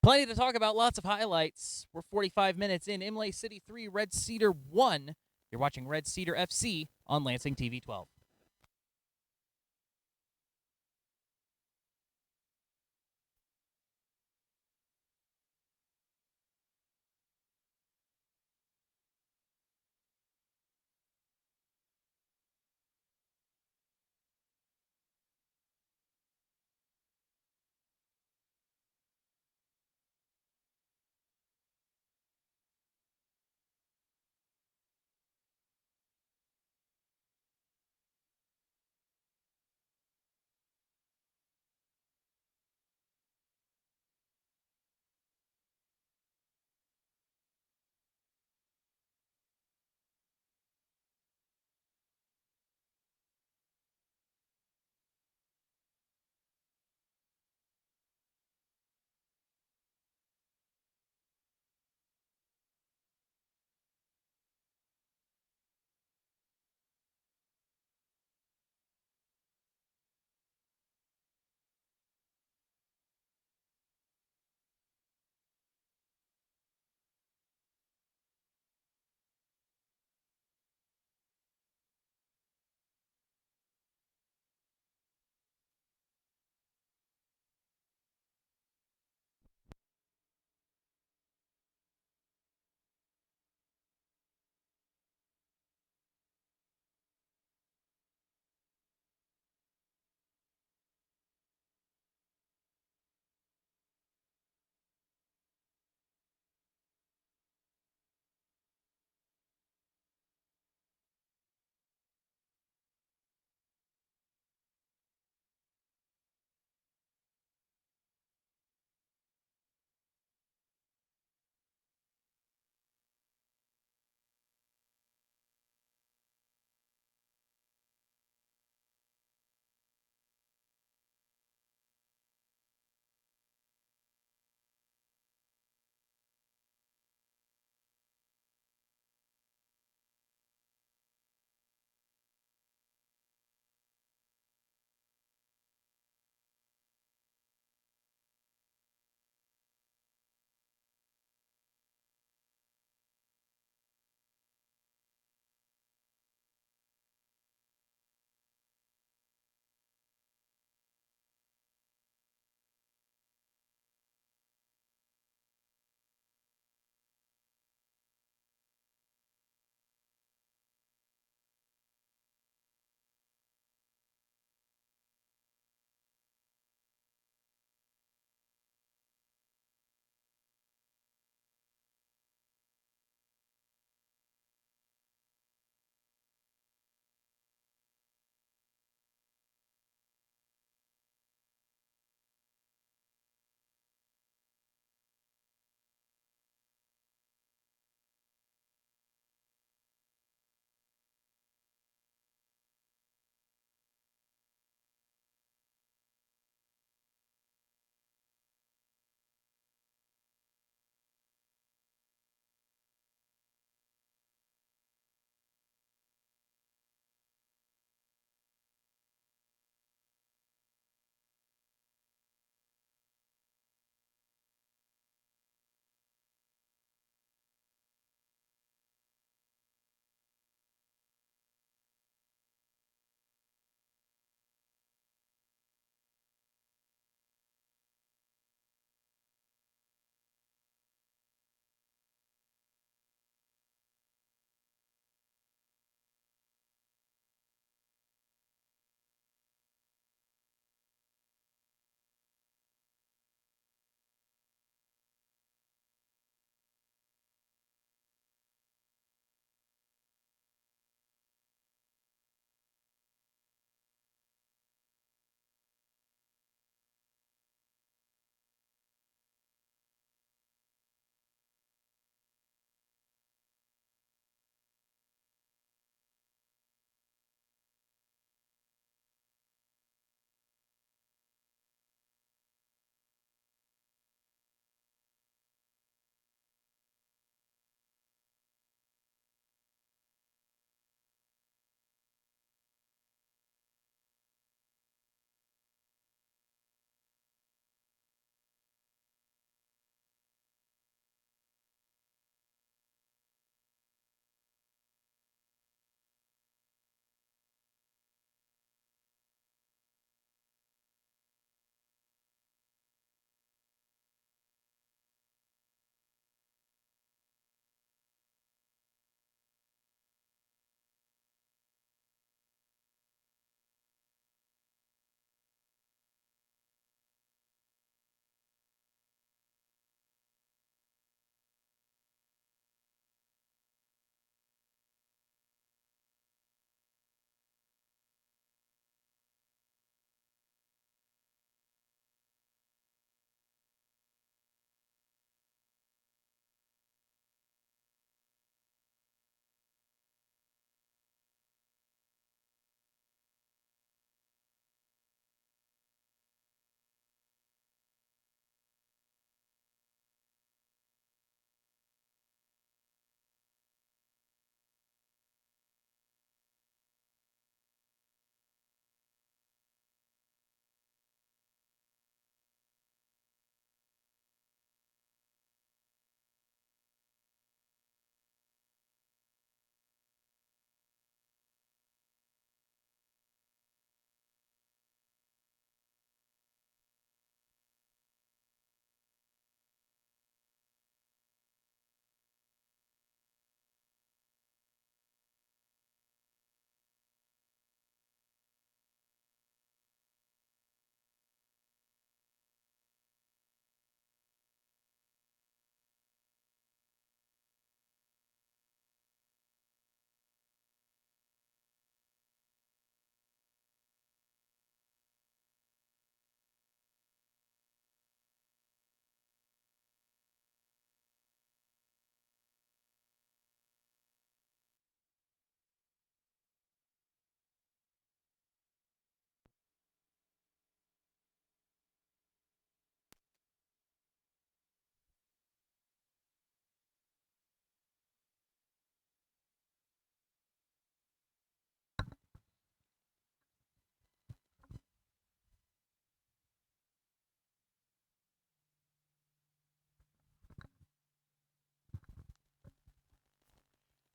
Plenty to talk about, lots of highlights. We're 45 minutes in. Imlay City 3, Red Cedar 1. You're watching Red Cedar FC on Lansing TV 12.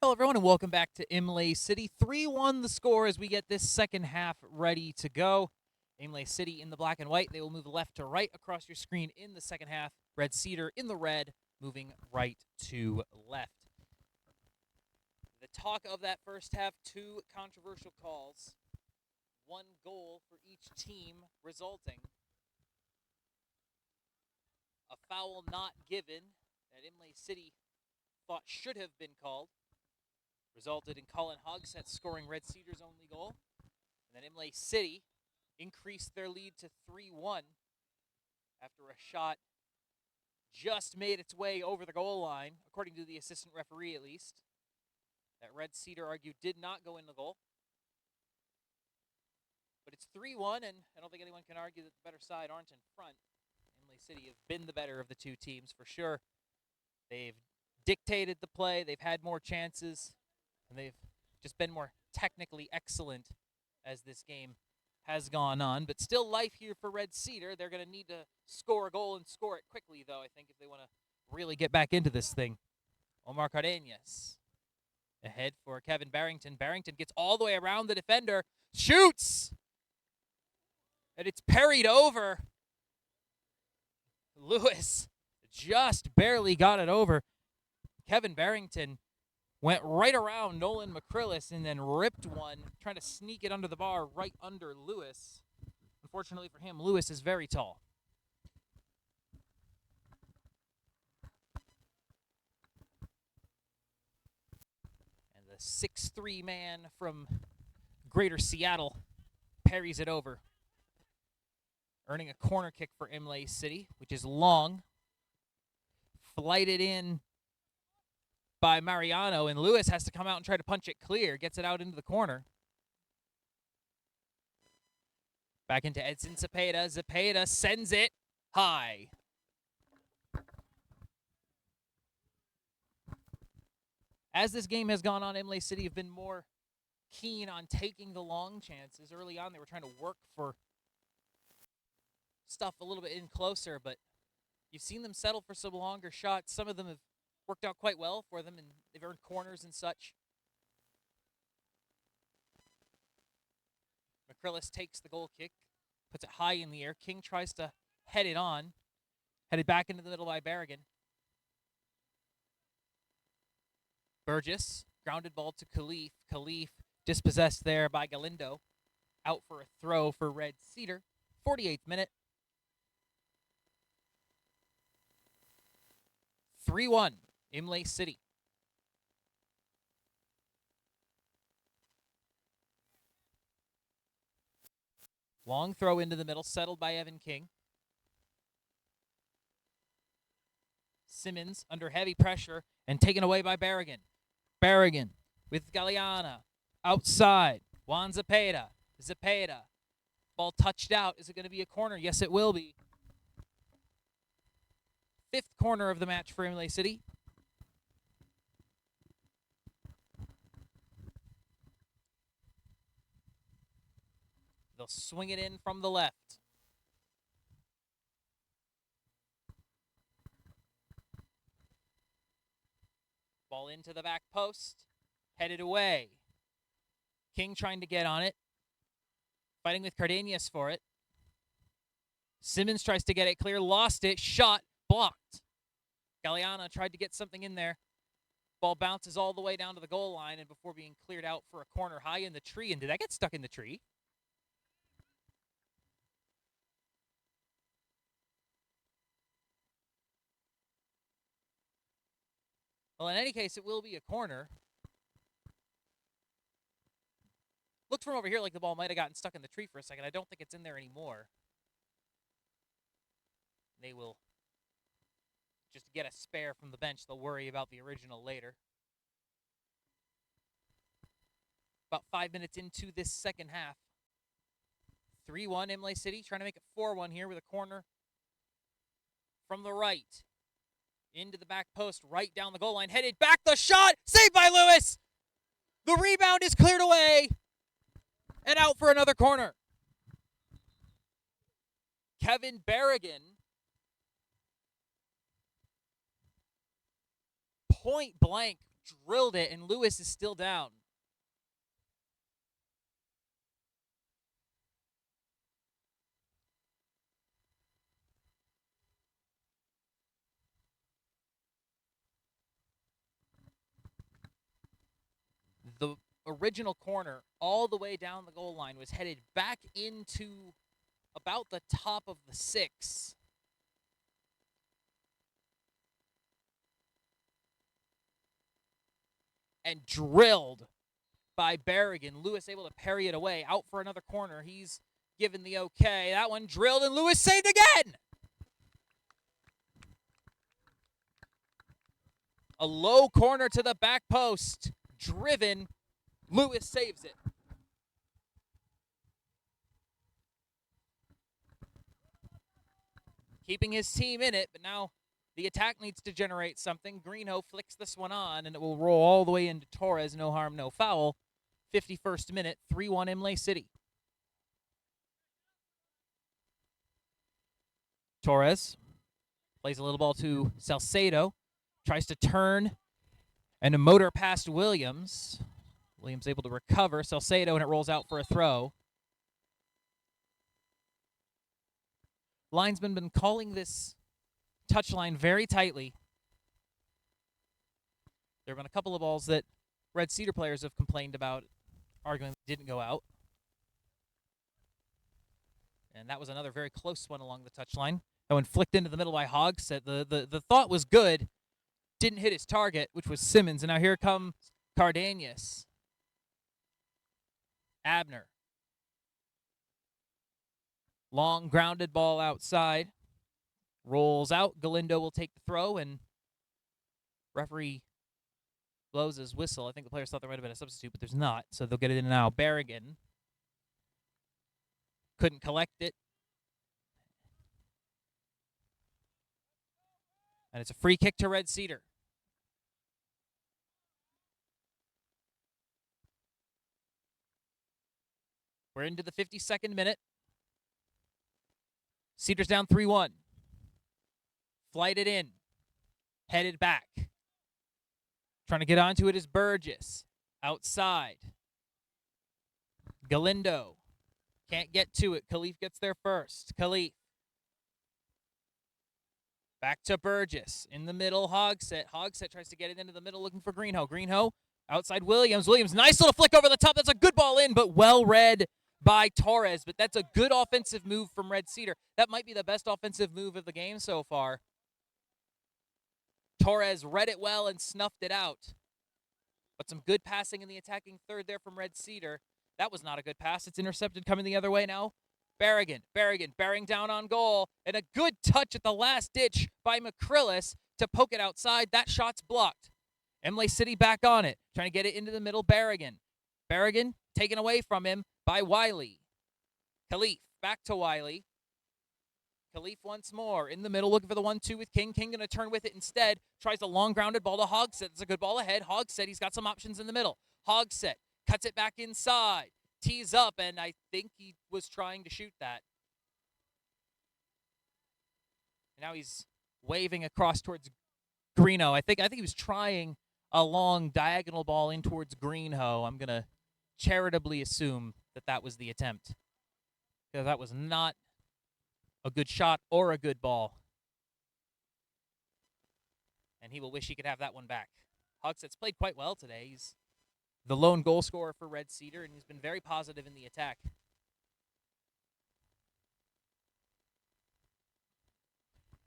Hello, everyone, and welcome back to Imlay City. 3-1 the score as we get this second half ready to go. Imlay City in the black and white. They will move left to right across your screen in the second half. Red Cedar in the red, moving right to left. The talk of that first half, 2 controversial calls. 1 goal for each team resulting. A foul not given that Imlay City thought should have been called. Resulted in Colin Hogsett scoring Red Cedar's only goal. And then Imlay City increased their lead to 3-1 after a shot just made its way over the goal line, according to the assistant referee at least, that Red Cedar argued did not go in the goal. But it's 3-1, and I don't think anyone can argue that the better side aren't in front. Imlay City have been the better of the 2 teams for sure. They've dictated the play, they've had more chances, and they've just been more technically excellent as this game has gone on. But still life here for Red Cedar. They're going to need to score a goal and score it quickly, though, I think, if they want to really get back into this thing. Omar Cardenas ahead for Kevin Barrington. Barrington gets all the way around the defender, shoots! And it's parried over. Lewis just barely got it over. Kevin Barrington went right around Nolan McCrillis and then ripped one, trying to sneak it under the bar right under Lewis. Unfortunately for him, Lewis is very tall. And the 6'3" man from Greater Seattle parries it over, earning a corner kick for Imlay City, which is long. Flighted in by Mariano, and Lewis has to come out and try to punch it clear. Gets it out into the corner. Back into Edson Zepeda. Zepeda sends it high. As this game has gone on, Imlay City have been more keen on taking the long chances. Early on, they were trying to work for stuff a little bit in closer, but you've seen them settle for some longer shots. Some of them have worked out quite well for them, and they've earned corners and such. McCrillis takes the goal kick, puts it high in the air. King tries to head it on. Headed back into the middle by Berrigan. Burgess, grounded ball to Khalif. Khalif dispossessed there by Galindo. Out for a throw for Red Cedar. 48th minute. 3-1, Imlay City. Long throw into the middle, settled by Evan King. Simmons under heavy pressure and taken away by Berrigan. Berrigan with Galeana. Outside, Juan Zepeda. Zepeda. Ball touched out. Is it going to be a corner? Yes, it will be. 5th corner of the match for Imlay City. They'll swing it in from the left. Ball into the back post. Headed away. King trying to get on it. Fighting with Cardenas for it. Simmons tries to get it clear. Lost it. Shot. Blocked. Galeana tried to get something in there. Ball bounces all the way down to the goal line, and before being cleared out for a corner high in the tree. And did that get stuck in the tree? Well, in any case, it will be a corner. Looked from over here like the ball might have gotten stuck in the tree for a second. I don't think it's in there anymore. They will just get a spare from the bench. They'll worry about the original later. About 5 minutes into this second half. 3-1 Imlay City, trying to make it 4-1 here with a corner from the right. Into the back post, right down the goal line. Headed back, the shot! Saved by Lewis! The rebound is cleared away! And out for another corner. Kevin Berrigan, point blank, drilled it, and Lewis is still down. The original corner all the way down the goal line was headed back into about the top of the 6. And drilled by Berrigan. Lewis able to parry it away. Out for another corner. He's given the okay. That one drilled, and Lewis saved again! A low corner to the back post. Driven. Lewis saves it. Keeping his team in it, but now the attack needs to generate something. Greenhoe flicks this one on, and it will roll all the way into Torres. No harm, no foul. 51st minute, 3-1 Imlay City. Torres plays a little ball to Salcedo. Tries to turn and a motor past Williams. Williams able to recover. Salcedo, and it rolls out for a throw. Linesman been calling this touchline very tightly. There have been a couple of balls that Red Cedar players have complained about, arguing didn't go out. And that was another very close one along the touchline. That one flicked into the middle by Hogsett. The thought was good. Didn't hit his target, which was Simmons. And now here comes Cardenas. Abner. Long grounded ball outside. Rolls out. Galindo will take the throw, and referee blows his whistle. I think the players thought there might have been a substitute, but there's not, so they'll get it in now. Berrigan couldn't collect it. And it's a free kick to Red Cedar. We're into the 52nd minute. Cedar's down 3-1. Flighted in. Headed back. Trying to get onto it is Burgess. Outside. Galindo. Can't get to it. Khalif gets there first. Khalif. Back to Burgess. In the middle, Hogsett. Hogsett tries to get it into the middle looking for Greenhoe. Greenhoe outside Williams. Williams, nice little flick over the top. That's a good ball in, but well read by Torres. But that's a good offensive move from Red Cedar. That might be the best offensive move of the game so far. Torres read it well and snuffed it out. But some good passing in the attacking third there from Red Cedar. That was not a good pass. It's intercepted coming the other way now. Berrigan bearing down on goal. And a good touch at the last ditch by McCrillis to poke it outside. That shot's blocked. Imlay City back on it. Trying to get it into the middle. Berrigan taken away from him by Wiley. Khalif back to Wiley. Khalif once more in the middle looking for the 1-2 with King. King going to turn with it instead. Tries a long grounded ball to Hogsett. It's a good ball ahead. Hogsett, he's got some options in the middle. Hogsett cuts it back inside. Tees up, and I think he was trying to shoot that. And now he's waving across towards Greenhoe. I think he was trying a long diagonal ball in towards Greenhoe. I'm going to charitably assume that was the attempt. Because that was not a good shot or a good ball. And he will wish he could have that one back. Hogsett's played quite well today. He's the lone goal scorer for Red Cedar, and he's been very positive in the attack.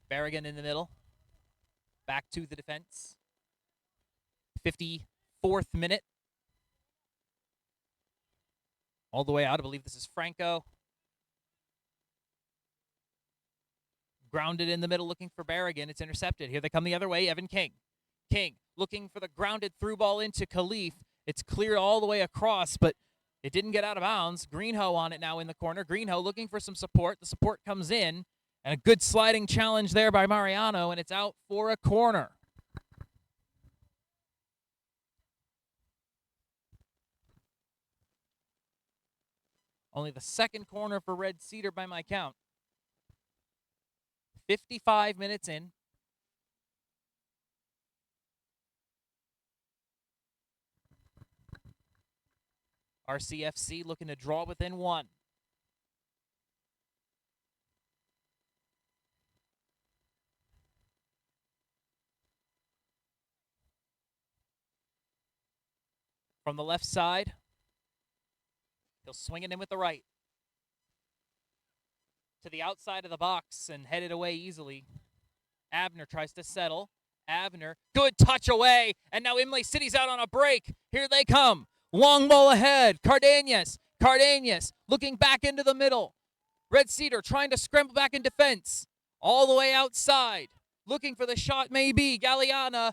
Berrigan in the middle. Back to the defense. 54th minute. All the way out. I believe this is Franco. Grounded in the middle looking for Berrigan. It's intercepted. Here they come the other way. Evan King. King looking for the grounded through ball into Khalif. It's clear all the way across, but it didn't get out of bounds. Greenhoe on it now in the corner. Greenhoe looking for some support. The support comes in, and a good sliding challenge there by Mariano, and it's out for a corner. Only the second corner for Red Cedar by my count. 55 minutes in. ICFC looking to draw within one. From the left side, he'll swing it in with the right. To the outside of the box and head it away easily. Abner tries to settle. Abner, good touch away. And now Imlay City's out on a break. Here they come. Long ball ahead. Cardenas looking back into the middle. Red Cedar trying to scramble back in defense. All the way outside. Looking for the shot maybe. Galeana.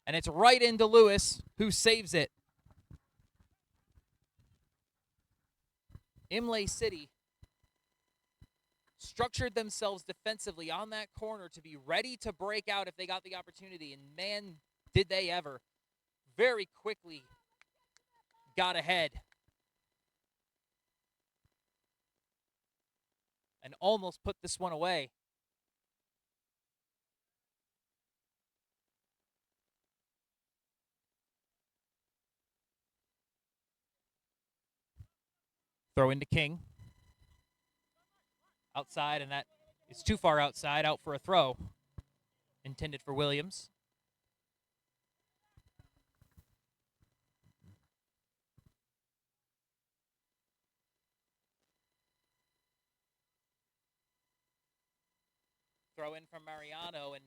And it's right into Lewis, who saves it. Imlay City structured themselves defensively on that corner to be ready to break out if they got the opportunity. And man, did they ever. Very quickly got ahead. And almost put this one away. Throw into King. Outside, and that is too far outside, out for a throw. Intended for Williams. Throw in from Mariano, and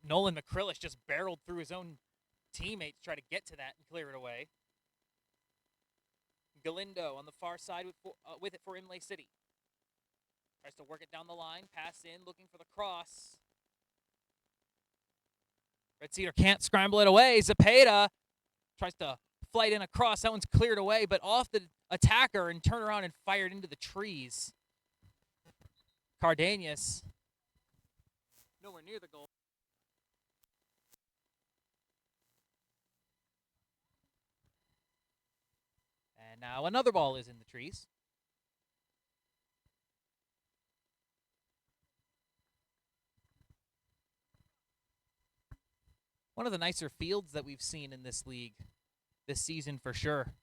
Nolan McCrillish just barreled through his own teammate to try to get to that and clear it away. Galindo on the far side with it for Imlay City. Tries to work it down the line, pass in, looking for the cross. Red Cedar can't scramble it away. Zepeda tries to flight in across. That one's cleared away, but off the attacker and turned around and fired into the trees. Cardenas nowhere near the goal. And now another ball is in the trees. One of the nicer fields that we've seen in this league this season for sure.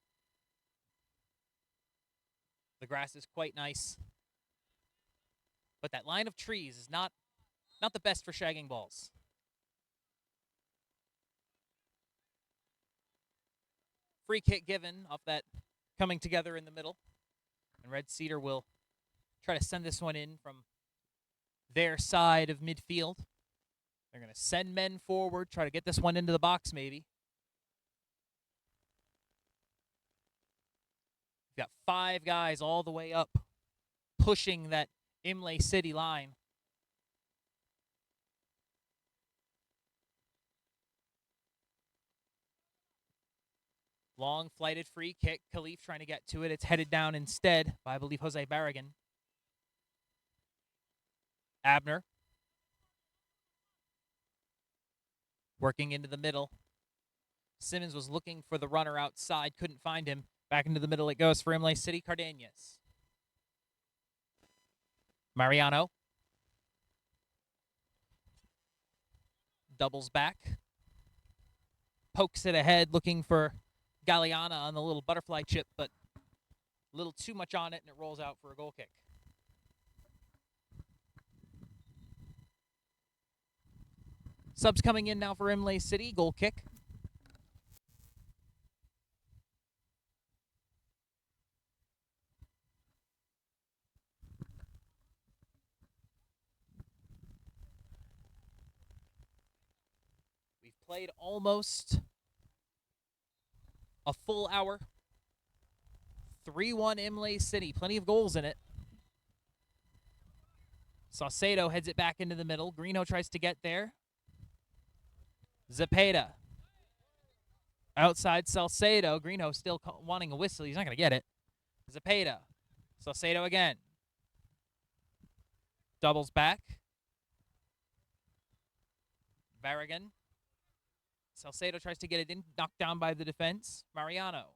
The grass is quite nice. But that line of trees is not the best for shagging balls. Free kick given off that coming together in the middle. And Red Cedar will try to send this one in from their side of midfield. They're going to send men forward, try to get this one into the box maybe. We've got 5 guys all the way up pushing that Imlay City line. Long flighted free kick. Khalif trying to get to it. It's headed down instead by, I believe, Jose Barragan. Abner. Working into the middle. Simmons was looking for the runner outside. Couldn't find him. Back into the middle it goes for Imlay City. Cardenas. Mariano. Doubles back. Pokes it ahead looking for Galeana on the little butterfly chip, but a little too much on it, and it rolls out for a goal kick. Subs coming in now for Imlay City. Goal kick. We've played almost a full hour. 3-1 Imlay City. Plenty of goals in it. Saucedo heads it back into the middle. Greeno tries to get there. Zepeda. Outside Salcedo. Greeno still wanting a whistle. He's not going to get it. Zepeda. Salcedo again. Doubles back. Barragan. Salcedo tries to get it in. Knocked down by the defense. Mariano.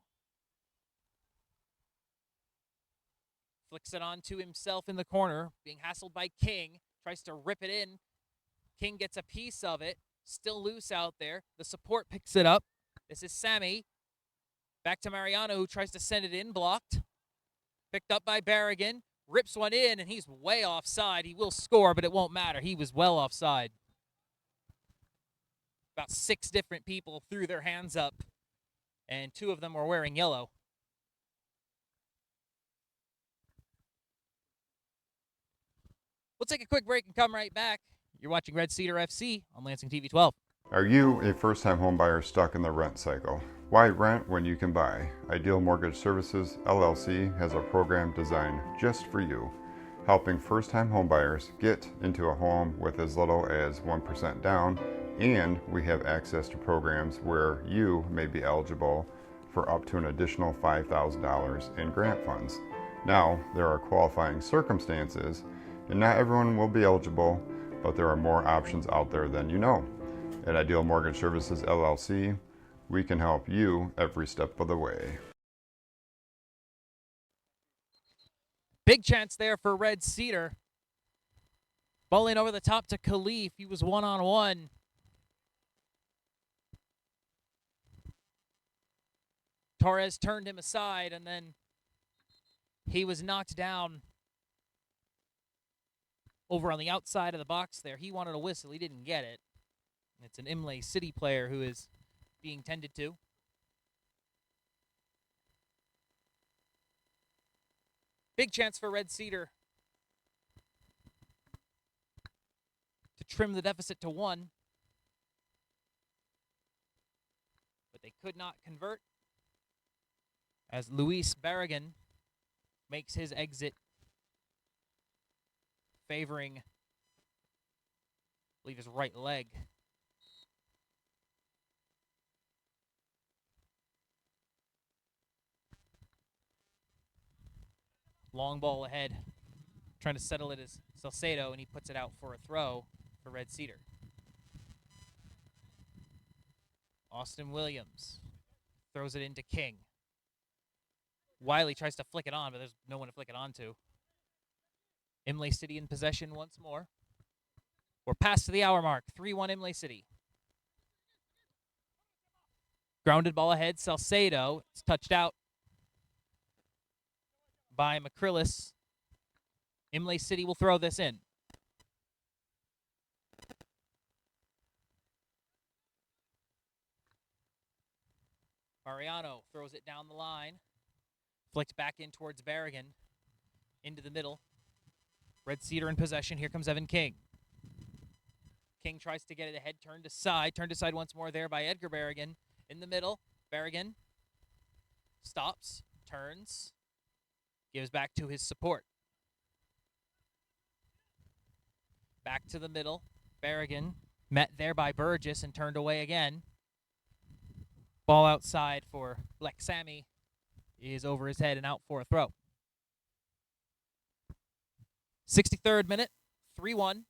Flicks it on to himself in the corner. Being hassled by King. Tries to rip it in. King gets a piece of it. Still loose out there. The support picks it up. This is Sammy. Back to Mariano, who tries to send it in, blocked. Picked up by Berrigan. Rips one in, and he's way offside. He will score, but it won't matter. He was well offside. About 6 different people threw their hands up, and 2 of them were wearing yellow. We'll take a quick break and come right back. You're watching Red Cedar FC on Lansing TV 12. Are you a first-time homebuyer stuck in the rent cycle? Why rent when you can buy? Ideal Mortgage Services LLC has a program designed just for you, helping first-time homebuyers get into a home with as little as 1% down, and we have access to programs where you may be eligible for up to an additional $5,000 in grant funds. Now, there are qualifying circumstances, and not everyone will be eligible, but there are more options out there than you know. At Ideal Mortgage Services LLC, we can help you every step of the way. Big chance there for Red Cedar. Ball in over the top to Khalif. He was one-on-one. Torres turned him aside, and then he was knocked down over on the outside of the box there. He wanted a whistle. He didn't get it. It's an Imlay City player who is being tended to. Big chance for Red Cedar to trim the deficit to 1. But they could not convert as Luis Berrigan makes his exit, favoring, I believe, his right leg. Long ball ahead. Trying to settle it as Salcedo, and he puts it out for a throw for Red Cedar. Austin Williams throws it into King. Wiley tries to flick it on, but there's no one to flick it on to. Imlay City in possession once more. We're past the hour mark. 3-1 Imlay City. Grounded ball ahead. Salcedo. It's touched out by Macrillis. Imlay City will throw this in. Mariano throws it down the line. Flicked back in towards Berrigan. Into the middle. Red Cedar in possession. Here comes Evan King. King tries to get it ahead. Turned aside. Turned aside once more there by Edgar Berrigan. In the middle. Berrigan stops. Turns. Gives back to his support. Back to the middle. Berrigan met there by Burgess and turned away again. Ball outside for Lexami is over his head and out for a throw. 63rd minute, 3-1.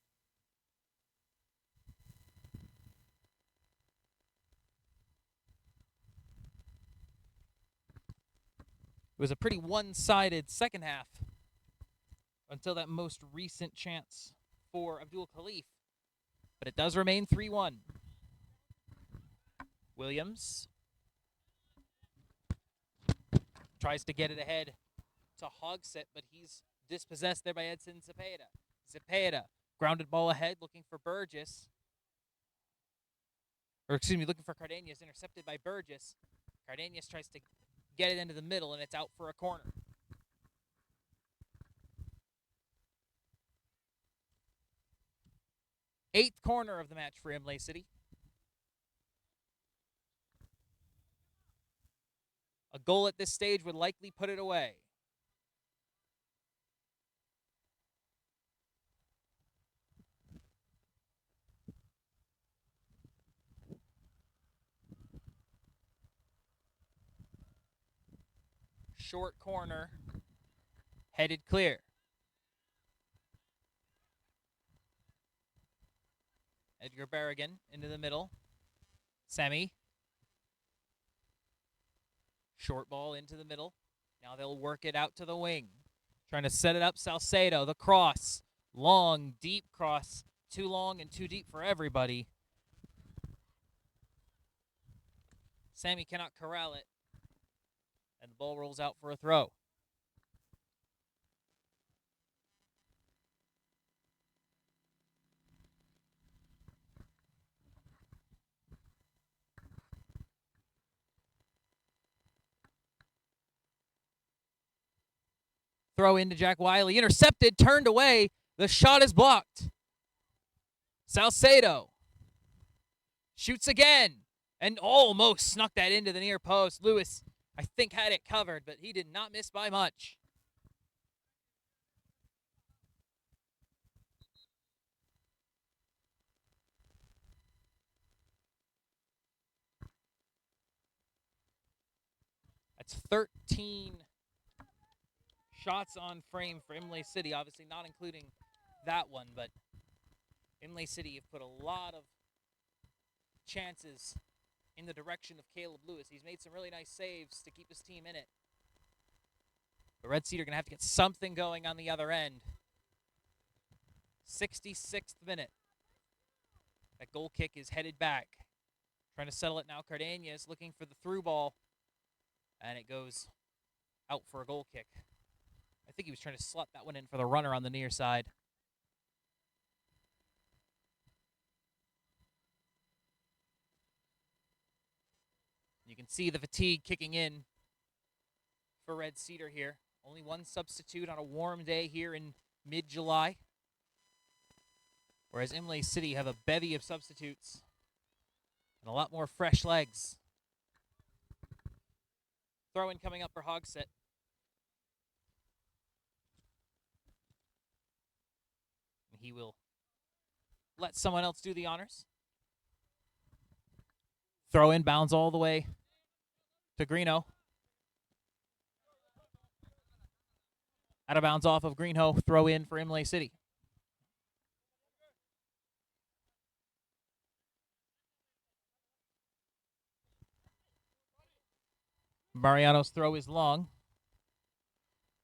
It was a pretty one-sided second half until that most recent chance for Abdul Khalif. But it does remain 3-1. Williams tries to get it ahead to Hogsett, but he's dispossessed there by Edson Zepeda. Zepeda, grounded ball ahead, looking for Burgess. Looking for Cardenas, intercepted by Burgess. Cardenas tries to get it into the middle, and it's out for a corner. Eighth corner of the match for Imlay City. A goal at this stage would likely put it away. Short corner, headed clear. Edgar Berrigan into the middle. Semi. Short ball into the middle. Now they'll work it out to the wing. Trying to set it up, Salcedo. The cross. Long, deep cross. Too long and too deep for everybody. Sammy cannot corral it. The ball rolls out for a throw. Throw into Jack Wiley. Intercepted, turned away. The shot is blocked. Salcedo shoots again and almost snuck that into the near post. Lewis, I think, had it covered, but he did not miss by much. That's 13 shots on frame for Imlay City, obviously not including that one, but Imlay City have put a lot of chances in the direction of Caleb Lewis. He's made some really nice saves to keep his team in it. But Red Cedar going to have to get something going on the other end. 66th minute. That goal kick is headed back. Trying to settle it now. Cardenas looking for the through ball. And it goes out for a goal kick. I think he was trying to slot that one in for the runner on the near side. You can see the fatigue kicking in for Red Cedar here. Only one substitute on a warm day here in mid-July. Whereas Imlay City have a bevy of substitutes and a lot more fresh legs. Throw-in coming up for Hogsett. And he will let someone else do the honors. Throw-in bounds all the way to Greeno. Out of bounds off of Greenhoe. Throw-in for Imlay City. Mariano's throw is long.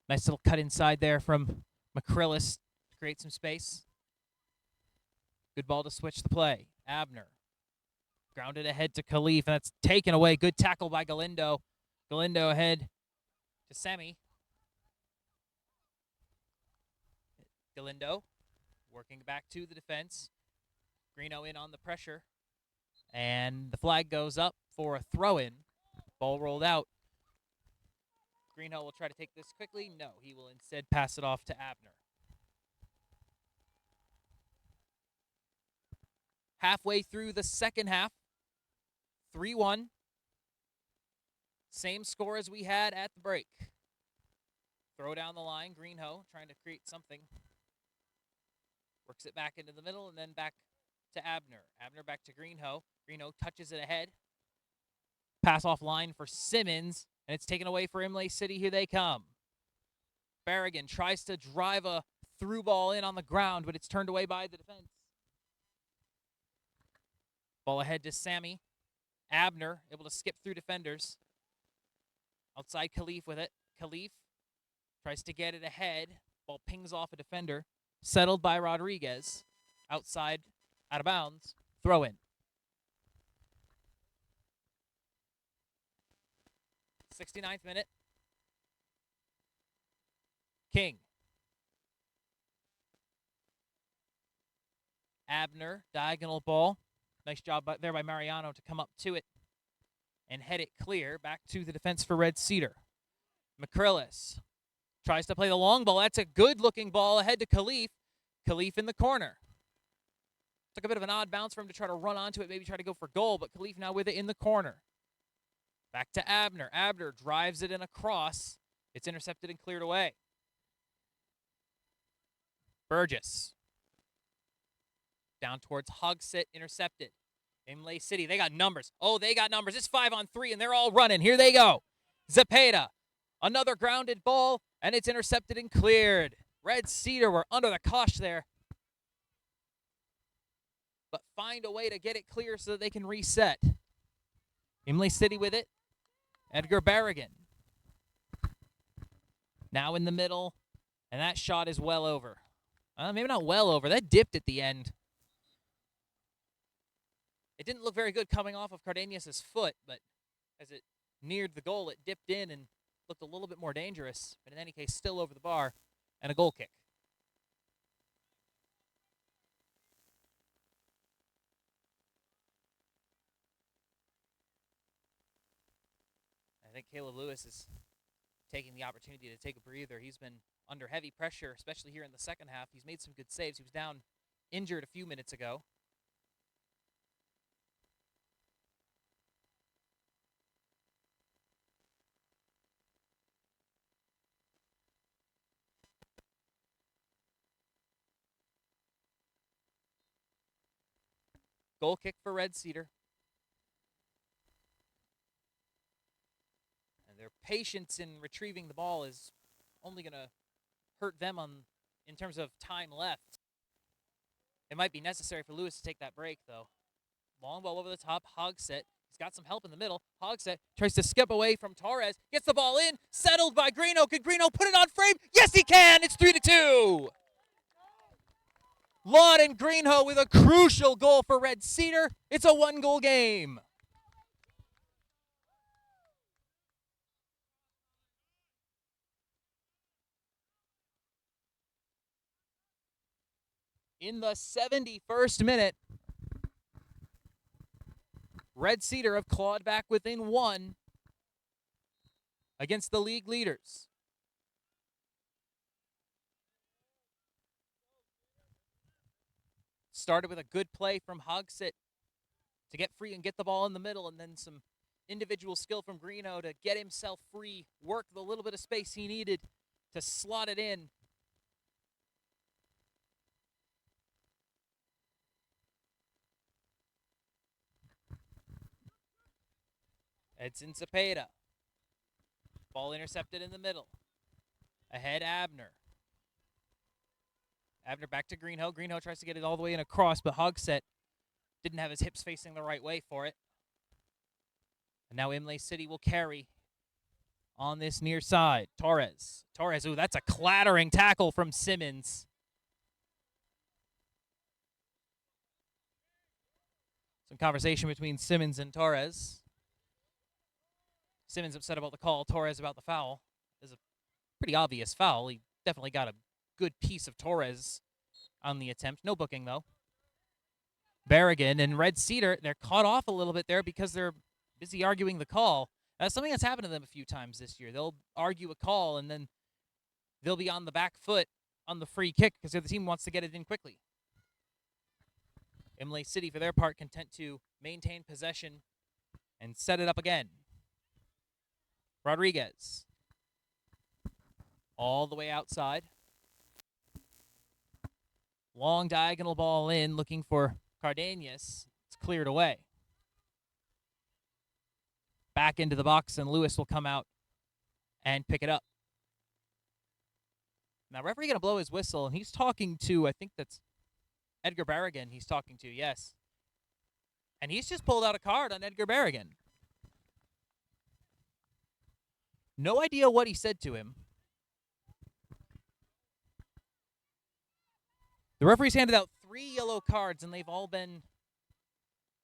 Nice little cut inside there from McCrillis to create some space. Good ball to switch the play. Abner. Grounded ahead to Khalif, and that's taken away. Good tackle by Galindo. Galindo ahead to Semi. Galindo working back to the defense. Greeno in on the pressure. And the flag goes up for a throw-in. Ball rolled out. Greeno will try to take this quickly. No, he will instead pass it off to Abner. Halfway through the second half. 3-1. Same score as we had at the break. Throw down the line. Greenhoe trying to create something. Works it back into the middle and then back to Abner. Abner back to Greenhoe. Greenhoe touches it ahead. Pass off line for Simmons. And it's taken away for Imlay City. Here they come. Berrigan tries to drive a through ball in on the ground, but it's turned away by the defense. Ball ahead to Sammy. Abner able to skip through defenders. Outside Khalif with it. Khalif tries to get it ahead. Ball pings off a defender. Settled by Rodriguez. Outside, out of bounds. Throw in. 69th minute. King. Abner, diagonal ball. Nice job there by Mariano to come up to it and head it clear back to the defense for Red Cedar. McCrillis tries to play the long ball. That's a good-looking ball ahead to Khalif. Khalif in the corner. Took a bit of an odd bounce for him to try to run onto it, maybe try to go for goal, but Khalif now with it in the corner. Back to Abner. Abner drives it in across. It's intercepted and cleared away. Burgess. Down towards Hogsett, intercepted. Imlay City, they got numbers. Oh, they got numbers. It's 5-on-3, and they're all running. Here they go. Zepeda. Another grounded ball, and it's intercepted and cleared. Red Cedar were under the cosh there. But find a way to get it clear so that they can reset. Imlay City with it. Edgar Berrigan. Now in the middle, and that shot is well over. Maybe not well over. That dipped at the end. It didn't look very good coming off of Cardenas' foot, but as it neared the goal, it dipped in and looked a little bit more dangerous, but in any case, still over the bar, and a goal kick. I think Caleb Lewis is taking the opportunity to take a breather. He's been under heavy pressure, especially here in the second half. He's made some good saves. He was down injured a few minutes ago. Goal kick for Red Cedar. And their patience in retrieving the ball is only going to hurt them in terms of time left. It might be necessary for Lewis to take that break, though. Long ball over the top. Hogsett. He's got some help in the middle. Hogsett tries to skip away from Torres. Gets the ball in. Settled by Greeno. Could Greeno put it on frame? Yes, he can. It's 3-2. Lawden Greenhoe with a crucial goal for Red Cedar. It's a one-goal game. In the 71st minute, Red Cedar have clawed back within one against the league leaders. Started with a good play from Hogsett to get free and get the ball in the middle, and then some individual skill from Greeno to get himself free, work the little bit of space he needed to slot it in. Edson Cepeda. Ball intercepted in the middle. Ahead, Abner. Abner back to Greenhoe. Greenhoe tries to get it all the way in across, but Hogsett didn't have his hips facing the right way for it. And now Imlay City will carry on this near side. Torres. Ooh, that's a clattering tackle from Simmons. Some conversation between Simmons and Torres. Simmons upset about the call. Torres about the foul. It's a pretty obvious foul. He definitely got a good piece of Torres on the attempt. No booking, though. Berrigan and Red Cedar, they're caught off a little bit there because they're busy arguing the call. That's something that's happened to them a few times this year. They'll argue a call, and then they'll be on the back foot on the free kick because the other team wants to get it in quickly. Imlay City, for their part, content to maintain possession and set it up again. Rodriguez. All the way outside. Long diagonal ball in, looking for Cardenas. It's cleared away. Back into the box, and Lewis will come out and pick it up. Now, referee going to blow his whistle, and he's talking to, I think that's Edgar Berrigan he's talking to, yes. And he's just pulled out a card on Edgar Berrigan. No idea what he said to him. The referee's handed out 3 yellow cards, and they've all been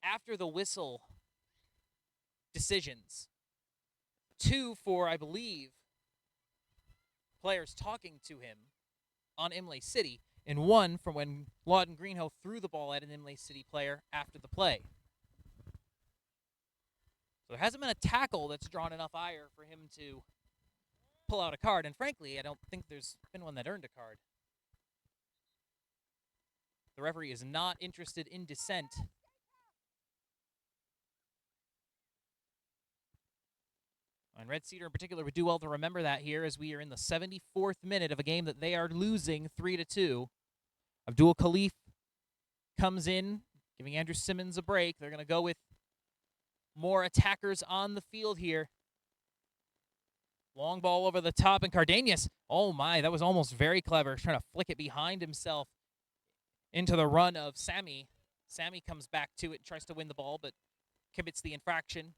after the whistle decisions. 2 for, I believe, players talking to him on Imlay City, and 1 from when Lawden Greenhoe threw the ball at an Imlay City player after the play. So there hasn't been a tackle that's drawn enough ire for him to pull out a card, and frankly, I don't think there's been one that earned a card. The referee is not interested in dissent. And Red Cedar in particular would do well to remember that here as we are in the 74th minute of a game that they are losing 3-2. Abdul Khalif comes in, giving Andrew Simmons a break. They're going to go with more attackers on the field here. Long ball over the top, and Cardenas, oh my, that was almost very clever, trying to flick it behind himself into the run of Sammy. Sammy comes back to it and tries to win the ball, but commits the infraction.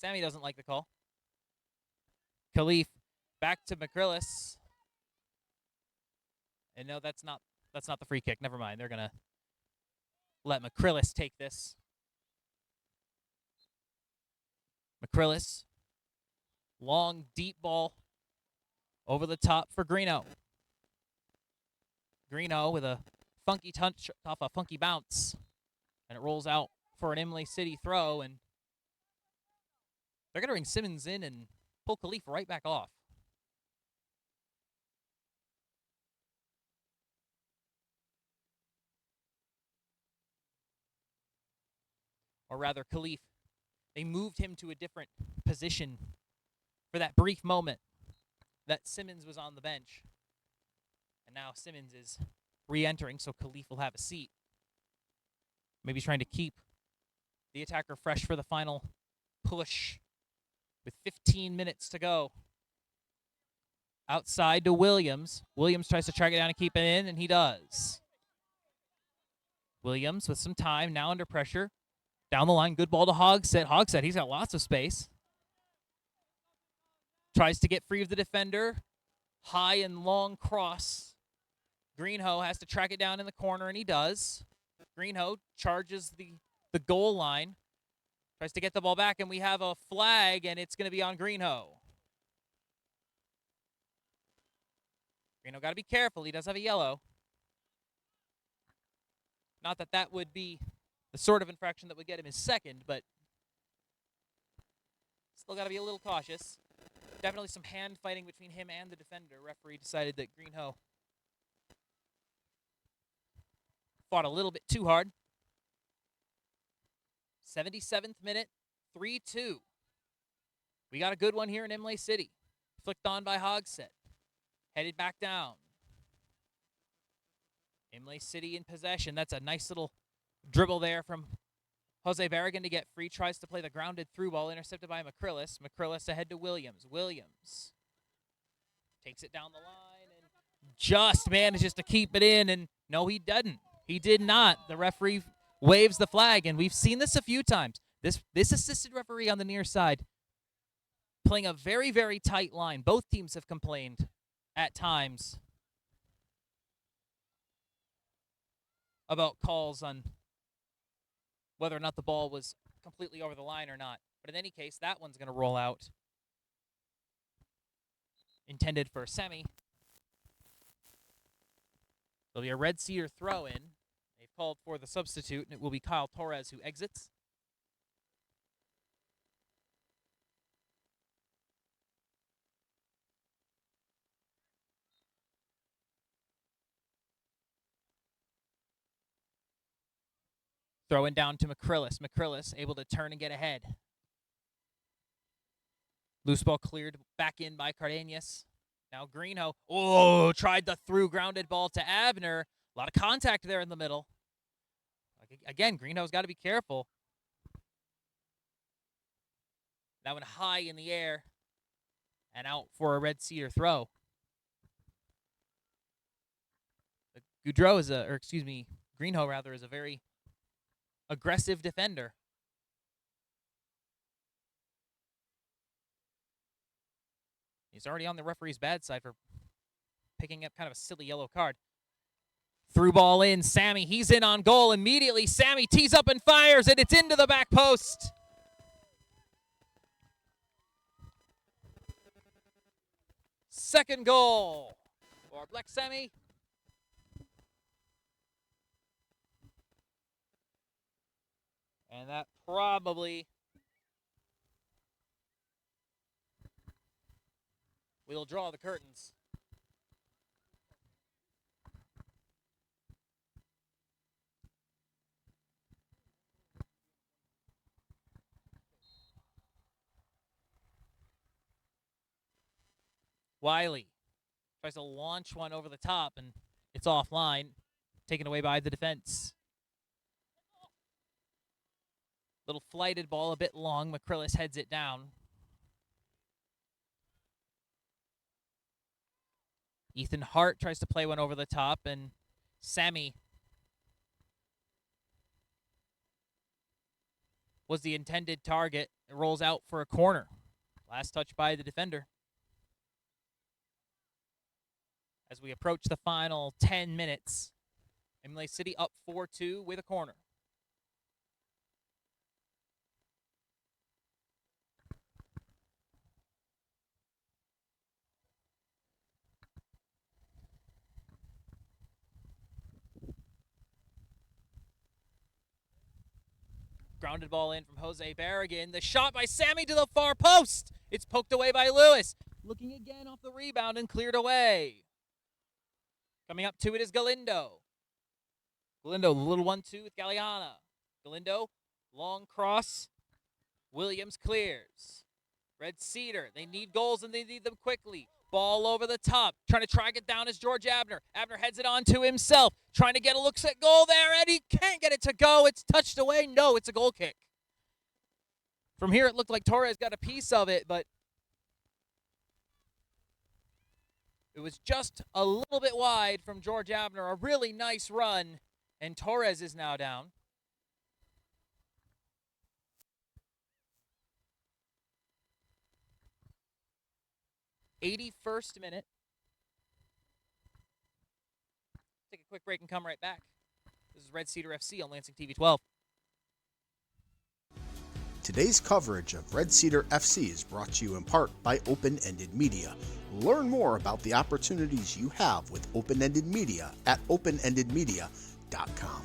Sammy doesn't like the call. Khalif back to McCrillis. And no, that's not the free kick. Never mind. They're gonna let McCrillis take this. McCrillis Long, deep ball over the top for Greeno. Greeno with a funky touch off a funky bounce. And it rolls out for an Imlay City throw. And they're going to bring Simmons in and pull Khalif right back off. Or rather, Khalif, they moved him to a different position for that brief moment that Simmons was on the bench. And now Simmons is re-entering, so Khalif will have a seat. Maybe trying to keep the attacker fresh for the final push with 15 minutes to go. Outside to Williams. Williams tries to track it down and keep it in, and he does. Williams with some time, now under pressure. Down the line, good ball to Hogsett. Hogsett, he's got lots of space. Tries to get free of the defender. High and long cross. Greenhoe has to track it down in the corner, and he does. Greenhoe charges the goal line. Tries to get the ball back, and we have a flag, and it's going to be on Greenhoe. Greenhoe got to be careful. He does have a yellow. Not that that would be the sort of infraction that would get him his second, but still got to be a little cautious. Definitely some hand fighting between him and the defender. Referee decided that Greenhoe fought a little bit too hard. 77th minute, 3-2. We got a good one here in Imlay City. Flicked on by Hogsett. Headed back down. Imlay City in possession. That's a nice little dribble there from Jose Barragan to get free. Tries to play the grounded through ball. Intercepted by McCrillis. McCrillis ahead to Williams. Williams takes it down the line and just manages to keep it in. And no, he doesn't. He did not. The referee waves the flag, and we've seen this a few times. This assistant referee on the near side playing a very, very tight line. Both teams have complained at times about calls on whether or not the ball was completely over the line or not. But in any case, that one's going to roll out. Intended for Semi. There'll be a Red Cedar throw-in. They've called for the substitute, and it will be Kyle Torres who exits. Throwing down to McCrillis. McCrillis able to turn and get ahead. Loose ball cleared back in by Cardenas. Now Greenhoe. Oh, tried the through grounded ball to Abner. A lot of contact there in the middle. Again, Greenhoe's got to be careful. That one high in the air and out for a Red Cedar throw. Greenhoe rather is a very aggressive defender. He's already on the referee's bad side for picking up kind of a silly yellow card. Through ball in, Sammy, he's in on goal immediately. Sammy tees up and fires, and it's into the back post. Second goal for Black Sammy. And that probably will draw the curtains. Wiley tries to launch one over the top, and it's offline, taken away by the defense. Little flighted ball, a bit long. McCrillis heads it down. Ethan Hart tries to play one over the top, and Sammy was the intended target. It rolls out for a corner. Last touch by the defender. As we approach the final 10 minutes, Imlay City up 4-2 with a corner. Grounded ball in from Jose Berrigan. The shot by Sammy to the far post. It's poked away by Lewis. Looking again off the rebound and cleared away. Coming up to it is Galindo. Galindo, the little 1-2 with Galeana. Galindo, long cross. Williams clears. Red Cedar, they need goals and they need them quickly. Ball over the top, trying to track it down is George Abner. Abner heads it on to himself, trying to get a look at goal there, and he can't get it to go. It's touched away. No, it's a goal kick. From here, it looked like Torres got a piece of it, but it was just a little bit wide from George Abner. A really nice run, and Torres is now down. 81st minute. Take a quick break and come right back. This is Red Cedar FC on Lansing TV 12. Today's coverage of Red Cedar FC is brought to you in part by Open Ended Media. Learn more about the opportunities you have with Open Ended Media at openendedmedia.com.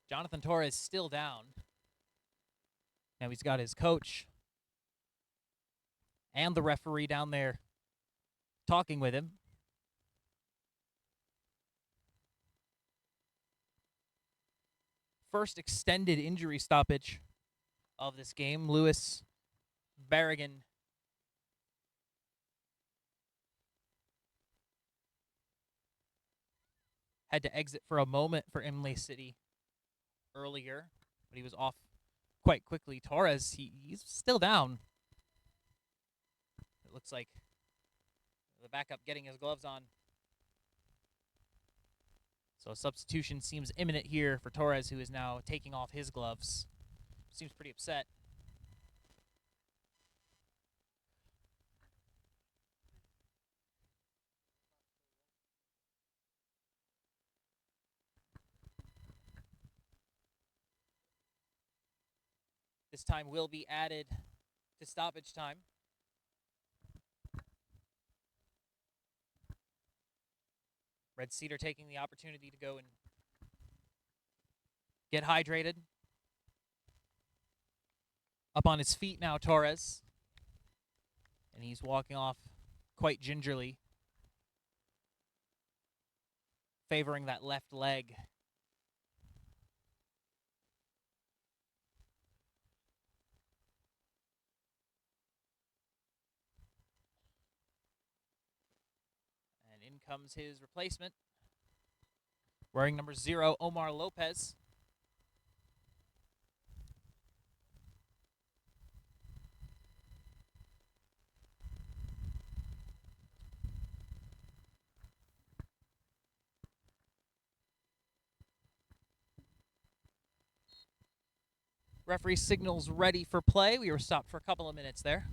Jonathan Torres still down. Now he's got his coach and the referee down there talking with him. First extended injury stoppage of this game. Lewis Berrigan had to exit for a moment for Imlay City earlier, but he was off quite quickly. Torres, he's still down. It looks like the backup getting his gloves on. So a substitution seems imminent here for Torres, who is now taking off his gloves. Seems pretty upset. This time will be added to stoppage time. Red Cedar taking the opportunity to go and get hydrated. Up on his feet now, Torres. And he's walking off quite gingerly, favoring that left leg. In comes his replacement, wearing number 0, Omar Lopez. Referee signals ready for play. We were stopped for a couple of minutes there.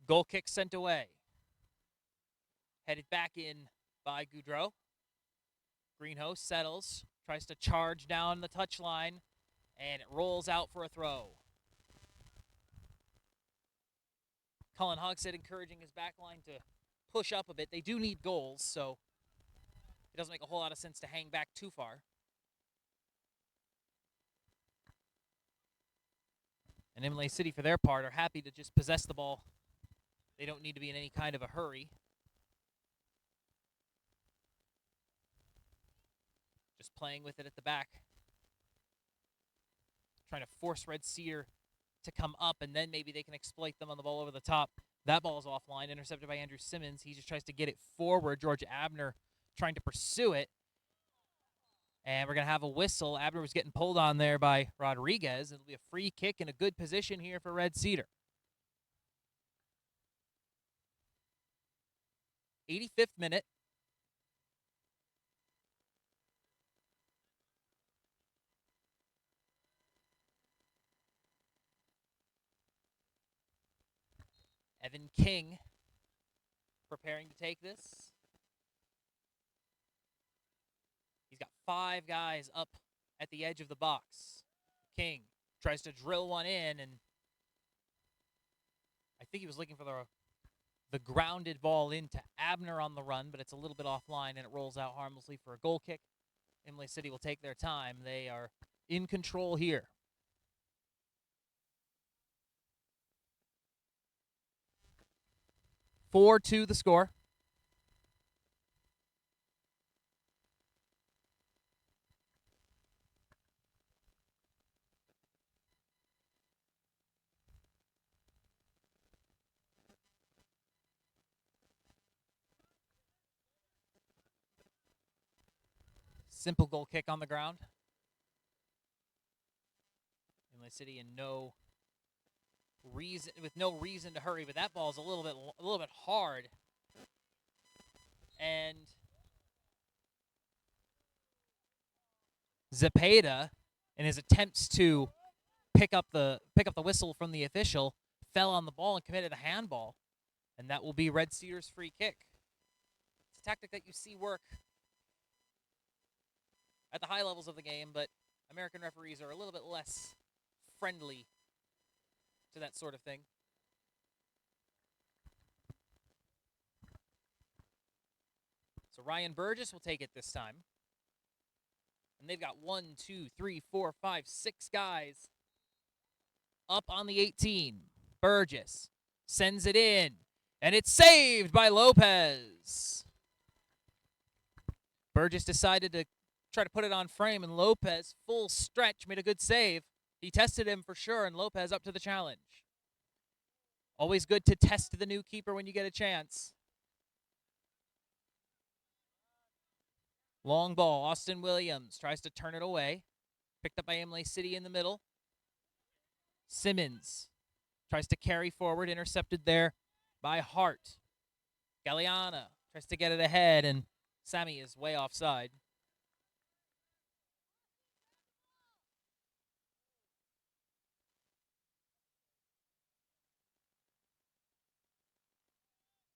Goal kick sent away. Headed back in by Goudreau. Greenhouse settles, tries to charge down the touchline, and it rolls out for a throw. Colin Hogshead encouraging his back line to push up a bit. They do need goals, so it doesn't make a whole lot of sense to hang back too far. And Imlay City, for their part, are happy to just possess the ball. They don't need to be in any kind of a hurry. Just playing with it at the back. Trying to force Red Cedar to come up, and then maybe they can exploit them on the ball over the top. That ball's offline, intercepted by Andrew Simmons. He just tries to get it forward. George Abner trying to pursue it. And we're going to have a whistle. Abner was getting pulled on there by Rodriguez. It'll be a free kick in a good position here for Red Cedar. 85th minute. Evan King preparing to take this. He's got 5 guys up at the edge of the box. King tries to drill one in, and I think he was looking for the grounded ball into Abner on the run, but it's a little bit offline, and it rolls out harmlessly for a goal kick. Imlay City will take their time. They are in control here. Four to the score. Simple goal kick on the ground. Imlay City in with no reason to hurry, but that ball's a little bit hard. And Zepeda, in his attempts to pick up the whistle from the official, fell on the ball and committed a handball, and that will be Red Cedar's free kick. It's a tactic that you see work at the high levels of the game, but American referees are a little bit less friendly to that sort of thing. So Ryan Burgess will take it this time. And they've got 1, 2, 3, 4, 5, 6 guys up on the 18. Burgess sends it in, and it's saved by Lopez. Burgess decided to try to put it on frame, and Lopez, full stretch, made a good save. He tested him for sure, and Lopez up to the challenge. Always good to test the new keeper when you get a chance. Long ball. Austin Williams tries to turn it away. Picked up by Imlay City in the middle. Simmons tries to carry forward. Intercepted there by Hart. Galliana tries to get it ahead, and Sammy is way offside.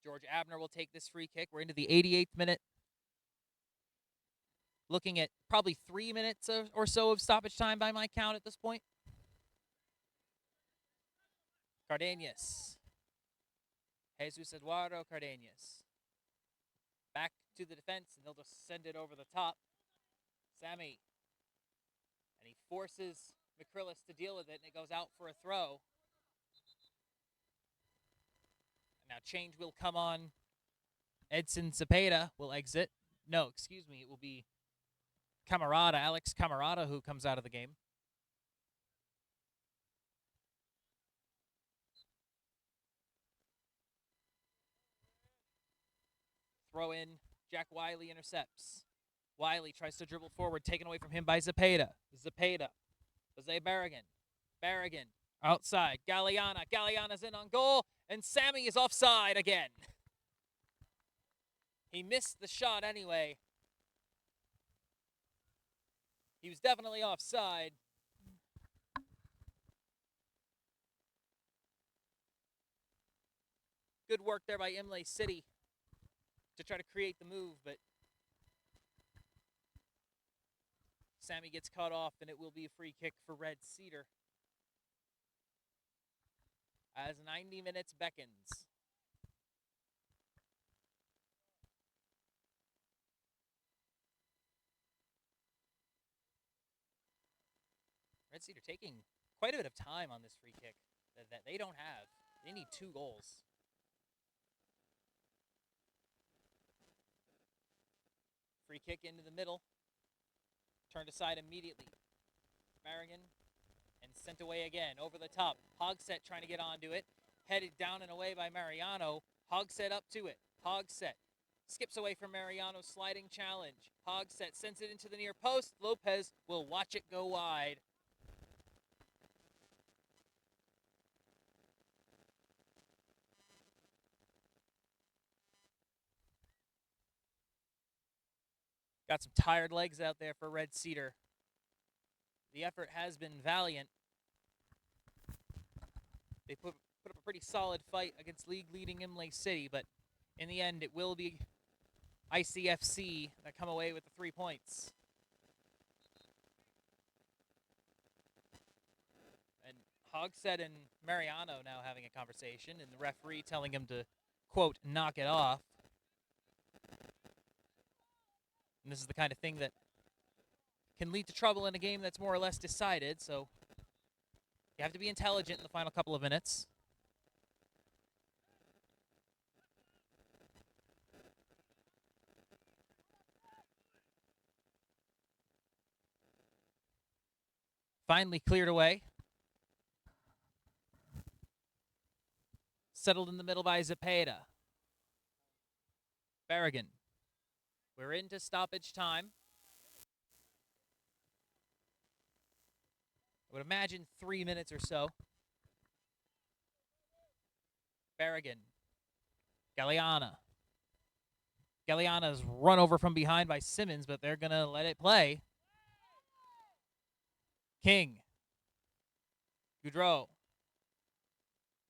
George Abner will take this free kick. We're into the 88th minute. Looking at probably 3 minutes or so of stoppage time by my count at this point. Cardenas. Jesus Eduardo Cardenas. Back to the defense, and they'll just send it over the top. Sammy. And he forces McCrillis to deal with it, and it goes out for a throw. Now change will come on. Edson Cepeda will exit. No, excuse me, it will be Alex Camarada, who comes out of the game. Throw in, Jack Wiley intercepts. Wiley tries to dribble forward, taken away from him by Zepeda. Jose Barragan, outside. Galliana's in on goal, and Sammy is offside again. He missed the shot anyway. He was definitely offside. Good work there by Imlay City to try to create the move, but Sammy gets cut off, and it will be a free kick for Red Cedar as 90 minutes beckons. Red Cedar taking quite a bit of time on this free kick that they don't have. They need 2 goals. Free kick into the middle. Turned aside immediately. Barragan, and sent away again. Over the top. Hogsett trying to get onto it. Headed down and away by Mariano. Hogsett up to it. Hogsett skips away from Mariano's sliding challenge. Hogsett sends it into the near post. Lopez will watch it go wide. Got some tired legs out there for Red Cedar. The effort has been valiant. They put up a pretty solid fight against league-leading Imlay City, but in the end, it will be ICFC that come away with the 3 points. Hogsett and Mariano now having a conversation, and the referee telling him to, quote, knock it off. And this is the kind of thing that can lead to trouble in a game that's more or less decided, so you have to be intelligent in the final couple of minutes. Finally cleared away. Settled in the middle by Zepeda. Berrigan. We're into stoppage time. I would imagine 3 minutes or so. Berrigan. Galliana. Galliana's run over from behind by Simmons, but they're going to let it play. King. Goudreau.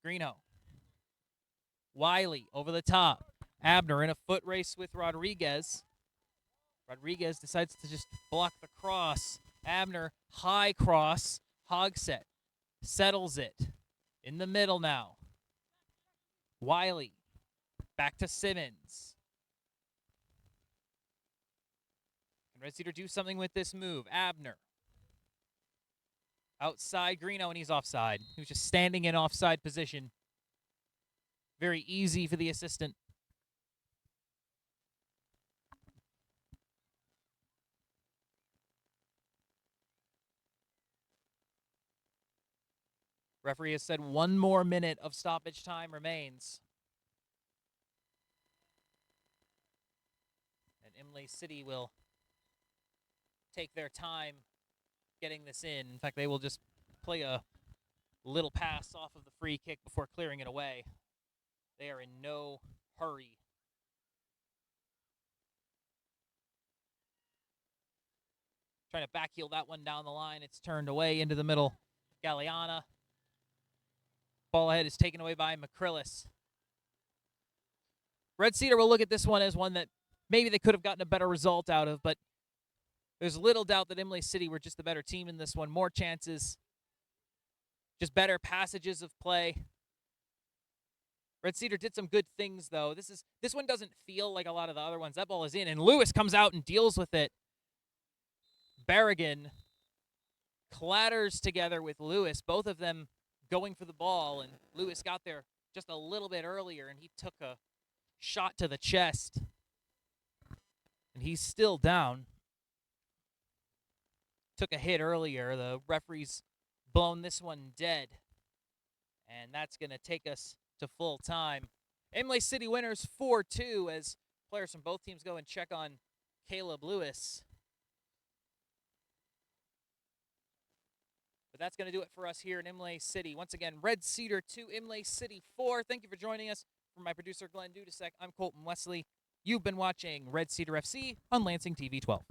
Greeno. Wiley over the top. Abner in a foot race with Rodriguez. Rodriguez decides to just block the cross. Abner, high cross. Hogsett settles it. In the middle now. Wiley. Back to Simmons. Can Red Cedar do something with this move? Abner. Outside Greeno, and he's offside. He was just standing in offside position. Very easy for the assistant. Referee has said 1 more minute of stoppage time remains. And Imlay City will take their time getting this in. In fact, they will just play a little pass off of the free kick before clearing it away. They are in no hurry. Trying to backheel that one down the line. It's turned away into the middle. Galliana. Ball ahead is taken away by McCrillis. Red Cedar will look at this one as one that maybe they could have gotten a better result out of, but there's little doubt that Imlay City were just the better team in this one. More chances, just better passages of play. Red Cedar did some good things, though. This one doesn't feel like a lot of the other ones. That ball is in, and Lewis comes out and deals with it. Berrigan clatters together with Lewis, both of them going for the ball, and Lewis got there just a little bit earlier, and he took a shot to the chest. And he's still down. Took a hit earlier. The referee's blown this one dead. And that's going to take us to full time. Imlay City winners 4-2 as players from both teams go and check on Caleb Lewis. But that's going to do it for us here in Imlay City. Once again, Red Cedar 2, Imlay City 4. Thank you for joining us. For my producer, Glenn Dudasek, I'm Colton Wesley. You've been watching Red Cedar FC on Lansing TV 12.